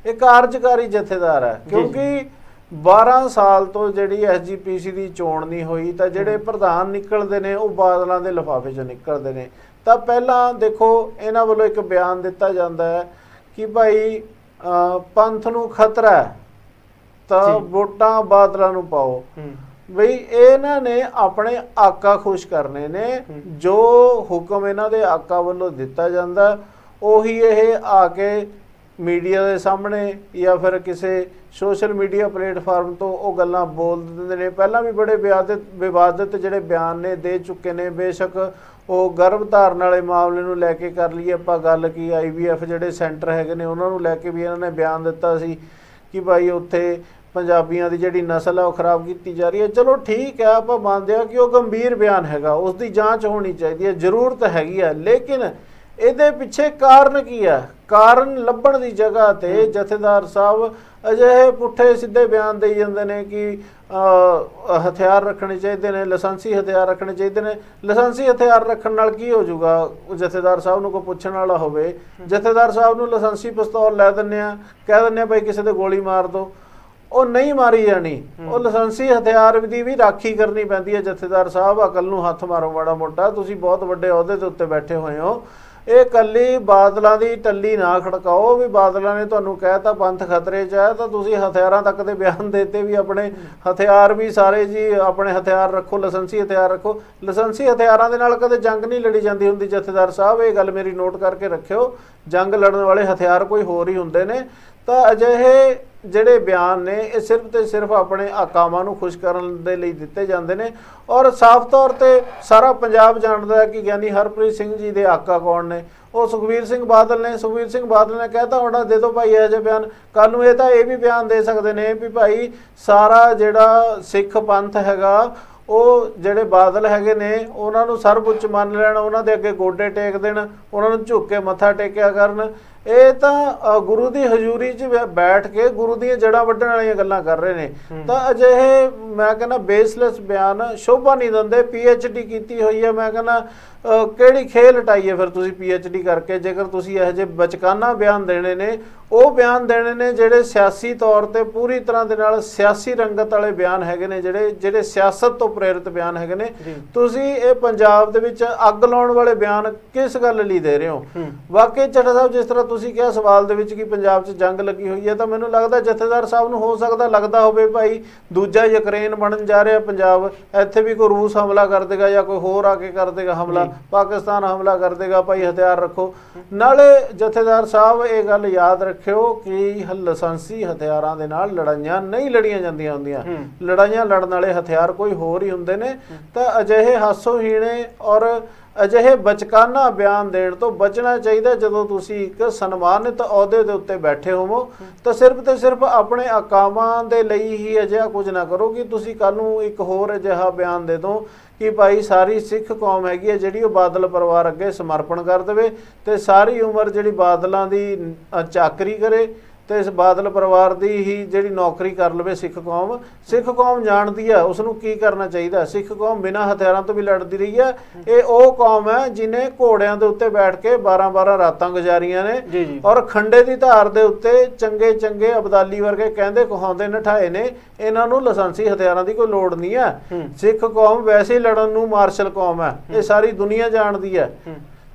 ਇਹ ਕਾਰਜਕਾਰੀ ਜਥੇਦਾਰ ਹੈ, ਕਿਉਂਕਿ 12 ਸਾਲ ਤੋਂ ਜਿਹੜੀ ਐਸਜੀਪੀਸੀ ਦੀ ਚੋਣ ਨਹੀਂ ਹੋਈ, ਤਾਂ ਜਿਹੜੇ ਪ੍ਰਧਾਨ ਨਿਕਲਦੇ ਨੇ ਉਹ ਬਾਦਲਾਂ ਦੇ ਲਿਫਾਫੇ 'ਚੋਂ ਨਿਕਲਦੇ ਨੇ। ਤਾਂ ਪਹਿਲਾਂ ਦੇਖੋ ਇਹਨਾਂ ਵੱਲੋਂ ਇੱਕ ਬਿਆਨ ਦਿੱਤਾ ਜਾਂਦਾ ਹੈ ਕਿ ਭਾਈ ਪੰਥ ਨੂੰ ਖਤਰਾ ਹੈ ਤਾਂ ਵੋਟਾਂ ਬਾਦਲਾਂ ਨੂੰ ਪਾਓ। ਬਈ ਇਹਨਾਂ ਨੇ ਆਪਣੇ ਆਕਾ ਖੁਸ਼ ਕਰਨੇ ਨੇ, ਜੋ ਹੁਕਮ ਇਹਨਾਂ ਦੇ ਆਕਾ ਵੱਲੋਂ ਦਿੱਤਾ ਜਾਂਦਾ ਉਹੀ ਇਹ ਆ ਕੇ ਮੀਡੀਆ ਦੇ ਸਾਹਮਣੇ ਜਾਂ ਫਿਰ ਕਿਸੇ ਸੋਸ਼ਲ ਮੀਡੀਆ ਪਲੇਟਫਾਰਮ ਤੋਂ ਉਹ ਗੱਲਾਂ ਬੋਲ ਦਿੰਦੇ ਨੇ। ਪਹਿਲਾਂ ਵੀ ਬੜੇ ਵਿਵਾਦਿਤ ਜਿਹੜੇ ਬਿਆਨ ਨੇ ਦੇ ਚੁੱਕੇ ਨੇ, ਬੇਸ਼ੱਕ ਉਹ ਗਰਭ ਧਾਰਨ ਵਾਲੇ ਮਾਮਲੇ ਨੂੰ ਲੈ ਕੇ ਕਰ ਲਈਏ ਆਪਾਂ ਗੱਲ, ਕਿ IVF ਜਿਹੜੇ ਸੈਂਟਰ ਹੈਗੇ ਨੇ ਉਹਨਾਂ ਨੂੰ ਲੈ ਕੇ ਵੀ ਇਹਨਾਂ ਨੇ ਬਿਆਨ ਦਿੱਤਾ ਸੀ ਕਿ ਭਾਈ ਉੱਥੇ ਪੰਜਾਬੀਆਂ ਦੀ ਜਿਹੜੀ ਨਸਲ ਹੈ ਉਹ ਖਰਾਬ ਕੀਤੀ ਜਾ ਰਹੀ ਹੈ। ਚਲੋ ਠੀਕ ਹੈ, ਆਪਾਂ ਮੰਨਦੇ ਹਾਂ ਕਿ ਉਹ ਗੰਭੀਰ ਬਿਆਨ ਹੈਗਾ, ਉਸ ਦੀ ਜਾਂਚ ਹੋਣੀ ਚਾਹੀਦੀ ਹੈ, ਜ਼ਰੂਰਤ ਹੈਗੀ ਹੈ, ਲੇਕਿਨ ਇਹਦੇ ਪਿੱਛੇ ਕਾਰਨ ਕੀ ਹੈ? ਕਾਰਨ ਲੱਭਣ ਦੀ ਜਗ੍ਹਾ ਤੇ ਜਥੇਦਾਰ ਸਾਹਿਬ ਅਜਿਹੇ ਪੁੱਠੇ ਸਿੱਧੇ ਬਿਆਨ ਦੇਈ ਜਾਂਦੇ ਨੇ ਕਿ ਹਥਿਆਰ ਰੱਖਣੇ ਚਾਹੀਦੇ ਨੇ, ਲਾਇਸੈਂਸੀ ਹਥਿਆਰ ਰੱਖਣੇ ਚਾਹੀਦੇ ਨੇ। ਲਾਇਸੈਂਸੀ ਹਥਿਆਰ ਰੱਖਣ ਨਾਲ ਕੀ ਹੋ ਜਾਊਗਾ? ਜਥੇਦਾਰ ਸਾਹਿਬ ਨੂੰ ਕੋਈ ਪੁੱਛਣ ਵਾਲਾ ਹੋਵੇ, ਜਥੇਦਾਰ ਸਾਹਿਬ ਨੂੰ ਲਾਇਸੈਂਸੀ ਪਿਸਤੌਲ ਲੈ ਦਿੰਦੇ ਆ, ਕਹਿ ਦਿੰਦੇ ਆ ਭਾਈ ਕਿਸੇ ਤੇ ਗੋਲੀ ਮਾਰ ਦਿਓ, ਉਹ ਨਹੀਂ ਮਾਰੀ ਜਾਣੀ। ਉਹ ਲਾਇਸੈਂਸੀ ਹਥਿਆਰ ਦੀ ਵੀ ਰਾਖੀ ਕਰਨੀ ਪੈਂਦੀ ਹੈ। ਜਥੇਦਾਰ ਸਾਹਿਬ ਅਕਲ ਨੂੰ ਹੱਥ ਮਾਰੋ ਮਾੜਾ ਮੋਟਾ, ਤੁਸੀਂ ਬਹੁਤ ਵੱਡੇ ਅਹੁਦੇ ਦੇ ਉੱਤੇ ਬੈਠੇ ਹੋਏ ਹੋ। ਇਹ ਕੱਲੀ ਬਾਦਲਾਂ ਦੀ ਟੱਲੀ ਨਾ ਖੜਕਾਓ ਵੀ ਬਾਦਲਾਂ ਨੇ ਤੁਹਾਨੂੰ ਕਹਿਤਾ ਪੰਥ ਖਤਰੇ 'ਚ ਹੈ, ਤਾਂ ਤੁਸੀਂ ਹਥਿਆਰਾਂ ਤੱਕ ਦੇ ਬਿਆਨ ਦੇਤੇ ਵੀ ਆਪਣੇ ਹਥਿਆਰ ਵੀ ਸਾਰੇ ਜੀ ਆਪਣੇ ਹਥਿਆਰ ਰੱਖੋ, ਲਾਇਸੈਂਸੀ ਹਥਿਆਰ ਰੱਖੋ। ਲਾਇਸੈਂਸੀ ਹਥਿਆਰਾਂ ਦੇ ਨਾਲ ਕਦੇ ਜੰਗ ਨਹੀਂ ਲੜੀ ਜਾਂਦੀ ਹੁੰਦੀ ਜਥੇਦਾਰ ਸਾਹਿਬ, ਇਹ ਗੱਲ ਮੇਰੀ ਨੋਟ ਕਰਕੇ ਰੱਖਿਓ। ਜੰਗ ਲੜਨ ਵਾਲੇ ਹਥਿਆਰ ਕੋਈ ਹੋਰ ਹੀ ਹੁੰਦੇ ਨੇ। ਤਾਂ ਅਜਿਹੇ ਜਿਹੜੇ ਬਿਆਨ ਨੇ ਇਹ ਸਿਰਫ ਤੇ ਸਿਰਫ ਆਪਣੇ ਆਕਾਵਾਂ ਨੂੰ ਖੁਸ਼ ਕਰਨ ਦੇ ਲਈ ਦਿੱਤੇ ਜਾਂਦੇ ਨੇ, ਔਰ ਸਾਫ਼ ਤੌਰ ਤੇ ਸਾਰਾ ਪੰਜਾਬ ਜਾਣਦਾ ਹੈ ਕਿ ਗਿਆਨੀ ਹਰਪ੍ਰੀਤ ਸਿੰਘ ਜੀ ਦੇ ਆਕਾ ਕੌਣ ਨੇ। ਉਹ ਸੁਖਬੀਰ ਸਿੰਘ ਬਾਦਲ ਨੇ। ਸੁਖਬੀਰ ਸਿੰਘ ਬਾਦਲ ਨੇ ਕਹਿਤਾ ਹੋਣਾ ਦੇ ਦਿਓ ਭਾਈ ਇਹੋ ਜਿਹੇ ਬਿਆਨ। ਕੱਲ੍ਹ ਨੂੰ ਇਹ ਤਾਂ ਇਹ ਵੀ ਬਿਆਨ ਦੇ ਸਕਦੇ ਨੇ ਵੀ ਭਾਈ ਸਾਰਾ ਜਿਹੜਾ ਸਿੱਖ ਪੰਥ ਹੈਗਾ, ਉਹ ਜਿਹੜੇ ਬਾਦਲ ਹੈਗੇ ਨੇ ਉਹਨਾਂ ਨੂੰ ਸਰਵਉੱਚ ਮੰਨ ਲੈਣ, ਉਹਨਾਂ ਦੇ ਅੱਗੇ ਗੋਡੇ ਟੇਕ ਦੇਣ, ਉਹਨਾਂ ਨੂੰ ਝੁੱਕ ਕੇ ਮੱਥਾ ਟੇਕਿਆ ਕਰਨ। ਇਹ ਤਾਂ ਗੁਰੂ ਦੀ ਹਜ਼ੂਰੀ 'ਚ ਬੈਠ ਕੇ ਗੁਰੂ ਦੀਆਂ ਜੜ੍ਹਾਂ ਵੱਢਣ ਵਾਲੀਆਂ ਗੱਲਾਂ ਕਰ ਰਹੇ ਨੇ। ਤਾਂ ਅਜਿਹੇ ਮੈਂ ਕਹਿੰਦਾ ਬੇਸਲੈਸ ਬਿਆਨ ਸ਼ੋਭਾ ਨਹੀਂ ਦਿੰਦੇ। PhD ਕੀਤੀ ਹੋਈ ਹੈ, ਮੈਂ ਕਹਿੰਦਾ ਕਿਹੜੀ ਖੇਲ ਹਟਾਈਏ ਫਿਰ ਤੁਸੀਂ PhD ਕਰਕੇ, ਜੇਕਰ ਤੁਸੀਂ ਇਹੋ ਜਿਹੇ ਬਚਕਾਨਾ ਬਿਆਨ ਦੇਣੇ ਨੇ, ਉਹ ਬਿਆਨ ਦੇਣੇ ਨੇ ਜਿਹੜੇ ਸਿਆਸੀ ਤੌਰ ਤੇ ਪੂਰੀ ਤਰ੍ਹਾਂ ਦੇ ਨਾਲ ਸਿਆਸੀ ਰੰਗਤ ਵਾਲੇ ਬਿਆਨ ਹੈਗੇ ਨੇ, ਜਿਹੜੇ ਸਿਆਸਤ ਤੋਂ ਪ੍ਰੇਰਿਤ ਬਿਆਨ ਹੈਗੇ ਨੇ। ਤੁਸੀਂ ਇਹ ਪੰਜਾਬ ਦੇ ਵਿੱਚ ਅੱਗ ਲਾਉਣ ਵਾਲੇ ਬਿਆਨ ਕਿਸ ਗੱਲ ਲਈ ਦੇ ਰਹੇ ਹੋ? ਵਾਕਈ ਚੱਠਾ ਸਾਹਿਬ, ਜਿਸ ਤਰ੍ਹਾਂ ਤੁਸੀਂ ਕਿਹਾ ਸਵਾਲ ਦੇ ਵਿੱਚ ਕਿ ਪੰਜਾਬ 'ਚ ਜੰਗ ਲੱਗੀ ਹੋਈ ਹੈ, ਤਾਂ ਮੈਨੂੰ ਲੱਗਦਾ ਜਥੇਦਾਰ ਸਾਹਿਬ ਨੂੰ ਹੋ ਸਕਦਾ ਲੱਗਦਾ ਹੋਵੇ ਭਾਈ ਦੂਜਾ ਯੂਕਰੇਨ ਬਣਨ ਜਾ ਰਿਹਾ ਪੰਜਾਬ, ਇੱਥੇ ਵੀ ਕੋਈ ਰੂਸ ਹਮਲਾ ਕਰ ਦੇਗਾ ਜਾਂ ਕੋਈ ਹੋਰ ਆ ਕੇ ਕਰ ਦੇਗਾ ਹਮਲਾ, ਪਾਕਿਸਤਾਨ ਹਮਲਾ ਕਰ ਦੇਗਾ, ਭਾਈ ਹਥਿਆਰ ਰੱਖੋ। ਨਾਲੇ ਜਥੇਦਾਰ ਸਾਹਿਬ ਇਹ ਗੱਲ ਯਾਦ ਰੱਖਿਓ ਕਿ ਲਾਇਸੈਂਸੀ ਹਥਿਆਰਾਂ ਦੇ ਨਾਲ ਲੜਾਈਆਂ ਨਹੀਂ ਲੜੀਆਂ ਜਾਂਦੀਆਂ ਹੁੰਦੀਆਂ, ਲੜਾਈਆਂ ਲੜਨ ਵਾਲੇ ਹਥਿਆਰ ਕੋਈ ਹੋਰ ਹੀ ਹੁੰਦੇ ਨੇ। ਤਾਂ ਅਜਿਹੇ ਹਾਸੋਹੀਣੇ ਔਰ ਅਜਿਹੇ ਬਚਕਾਨਾ ਬਿਆਨ ਦੇਣ ਤੋਂ ਬਚਣਾ ਚਾਹੀਦਾ। ਜਦੋਂ ਤੁਸੀਂ ਇੱਕ ਸਨਮਾਨਿਤ ਅਹੁਦੇ ਦੇ ਉੱਤੇ ਬੈਠੇ ਹੋਵੋ ਤਾਂ ਸਿਰਫ ਤੇ ਸਿਰਫ ਆਪਣੇ ਅਕਾਵਾਂ ਦੇ ਲਈ ਹੀ ਅਜਿਹਾ ਕੁਝ ਨਾ ਕਰੋ ਕਿ ਤੁਸੀਂ ਕੱਲ੍ਹ ਨੂੰ ਇੱਕ ਹੋਰ ਅਜਿਹਾ ਬਿਆਨ ਦੇ ਦਿਓ ਕਿ ਭਾਈ ਸਾਰੀ ਸਿੱਖ ਕੌਮ ਹੈਗੀ ਹੈ ਜਿਹੜੀ ਉਹ ਬਾਦਲ ਪਰਿਵਾਰ ਅੱਗੇ ਸਮਰਪਣ ਕਰ ਦੇਵੇ ਤੇ ਸਾਰੀ ਉਮਰ ਜਿਹੜੀ ਬਾਦਲਾਂ ਦੀ ਚਾਕਰੀ ਕਰੇ ਤੇ ਇਸ ਬਾਦਲ ਪਰਿਵਾਰ ਦੀ ਹੀ ਜਿਹੜੀ ਨੌਕਰੀ ਕਰ ਲਵੇ ਸਿੱਖ ਕੌਮ ਜਾਣਦੀ ਹੈ ਉਸ ਨੂੰ ਕੀ ਕਰਨਾ ਚਾਹੀਦਾ। ਸਿੱਖ ਕੌਮ ਬਿਨਾਂ ਹਥਿਆਰਾਂ ਤੋਂ ਵੀ ਲੜਦੀ ਰਹੀ ਹੈ। ਇਹ ਉਹ ਕੌਮ ਹੈ ਜਿਹਨੇ ਘੋੜਿਆਂ ਦੇ ਉੱਤੇ ਬੈਠ ਕੇ 12-12 ਰਾਤਾਂ ਗੁਜ਼ਾਰੀਆਂ ਨੇ ਔਰ ਖੰਡੇ ਦੀ ਧਾਰ ਦੇ ਉੱਤੇ ਚੰਗੇ ਅਬਦਾਲੀ ਵਰਗੇ ਕਹਿੰਦੇ ਕਹਾਉਂਦੇ ਨਠਾਏ ਨੇ। ਇਹਨਾਂ ਨੂੰ ਲਾਇਸੈਂਸੀ ਹਥਿਆਰਾਂ ਦੀ ਕੋਈ ਲੋੜ ਨਹੀਂ ਹੈ। ਸਿੱਖ ਕੌਮ ਵੈਸੇ ਹੀ ਲੜਨ ਨੂੰ ਮਾਰਸ਼ਲ ਕੌਮ ਹੈ, ਇਹ ਸਾਰੀ ਦੁਨੀਆ ਜਾਣਦੀ ਹੈ।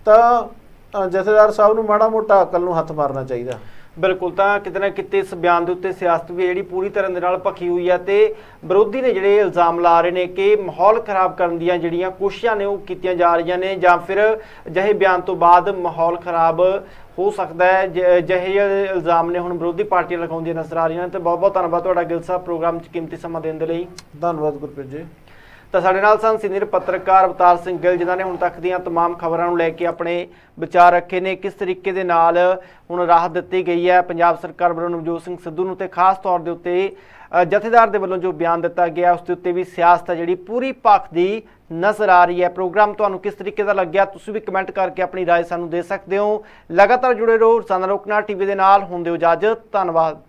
ਤਾਂ ਜਥੇਦਾਰ ਸਾਹਿਬ ਨੂੰ ਮਾੜਾ ਮੋਟਾ ਅਕਲ ਨੂੰ ਹੱਥ ਮਾਰਨਾ ਚਾਹੀਦਾ। ਬਿਲਕੁਲ, ਤਾਂ ਕਿਤੇ ਨਾ ਕਿਤੇ ਇਸ ਬਿਆਨ ਦੇ ਉੱਤੇ ਸਿਆਸਤ ਵੀ ਜਿਹੜੀ ਪੂਰੀ ਤਰ੍ਹਾਂ ਦੇ ਨਾਲ ਭਖੀ ਹੋਈ ਹੈ ਤੇ ਵਿਰੋਧੀ ਨੇ ਜਿਹੜੇ ਇਲਜ਼ਾਮ ਲਾ ਰਹੇ ਨੇ ਕਿ ਮਾਹੌਲ ਖਰਾਬ ਕਰਨ ਦੀਆਂ ਜਿਹੜੀਆਂ ਕੋਸ਼ਿਸ਼ਾਂ ਨੇ ਉਹ ਕੀਤੀਆਂ ਜਾ ਰਹੀਆਂ ਨੇ ਜਾਂ ਫਿਰ ਅਜਿਹੇ ਬਿਆਨ ਤੋਂ ਬਾਅਦ ਮਾਹੌਲ ਖਰਾਬ ਹੋ ਸਕਦਾ ਹੈ। ਜਿਹੇ ਇਲਜ਼ਾਮ ਨੇ ਹੁਣ ਵਿਰੋਧੀ ਪਾਰਟੀਆਂ ਲਗਾਉਂਦੀਆਂ ਨਜ਼ਰ ਆ ਰਹੀਆਂ ਨੇ। ਤੇ ਬਹੁਤ ਬਹੁਤ ਧੰਨਵਾਦ ਤੁਹਾਡਾ ਗਿੱਲ ਸਾਹਿਬ ਪ੍ਰੋਗਰਾਮ 'ਚ ਕੀਮਤੀ ਸਮਾਂ ਦੇਣ ਦੇ ਲਈ। ਧੰਨਵਾਦ ਗੁਰਪ੍ਰੀਤ ਜੀ। ਤਾਂ ਸਾਡੇ ਨਾਲ ਸਨ ਸੀਨੀਅਰ ਪੱਤਰਕਾਰ ਅਵਤਾਰ ਸਿੰਘ ਗਿੱਲ, ਜਿਨ੍ਹਾਂ ਨੇ ਹੁਣ ਤੱਕ ਦੀਆਂ तमाम ਖਬਰਾਂ ਨੂੰ ਲੈ ਕੇ ਆਪਣੇ ਵਿਚਾਰ ਰੱਖੇ ਨੇ। ਕਿਸ ਤਰੀਕੇ ਦੇ ਨਾਲ ਹੁਣ ਰਾਹਤ ਦਿੱਤੀ ਗਈ ਹੈ ਪੰਜਾਬ ਸਰਕਾਰ ਵੱਲੋਂ ਨਵਜੋਤ ਸਿੰਘ ਸਿੱਧੂ ਨੂੰ, ਤੇ ਖਾਸ ਤੌਰ ਦੇ ਉੱਤੇ ਜਥੇਦਾਰ ਦੇ ਵੱਲੋਂ ਜੋ ਬਿਆਨ ਦਿੱਤਾ ਗਿਆ ਉਸ ਦੇ ਉੱਤੇ ਵੀ ਸਿਆਸਤ ਹੈ ਜਿਹੜੀ ਪੂਰੀ ਭਖਦੀ ਨਜ਼ਰ ਆ ਰਹੀ ਹੈ। ਪ੍ਰੋਗਰਾਮ ਤੁਹਾਨੂੰ ਕਿਸ ਤਰੀਕੇ ਦਾ ਲੱਗਿਆ, ਤੁਸੀਂ ਵੀ ਕਮੈਂਟ ਕਰਕੇ ਆਪਣੀ ਰਾਏ ਸਾਨੂੰ ਦੇ ਸਕਦੇ ਹੋ। ਲਗਾਤਾਰ ਜੁੜੇ ਰਹੋ ਰੋਜ਼ਾਨਾ ਲੋਕ ਨਾਲ TV ਦੇ ਨਾਲ। ਹੁਣ ਦਿਓ ਇਜਾਜ਼ਤ। ਧੰਨਵਾਦ।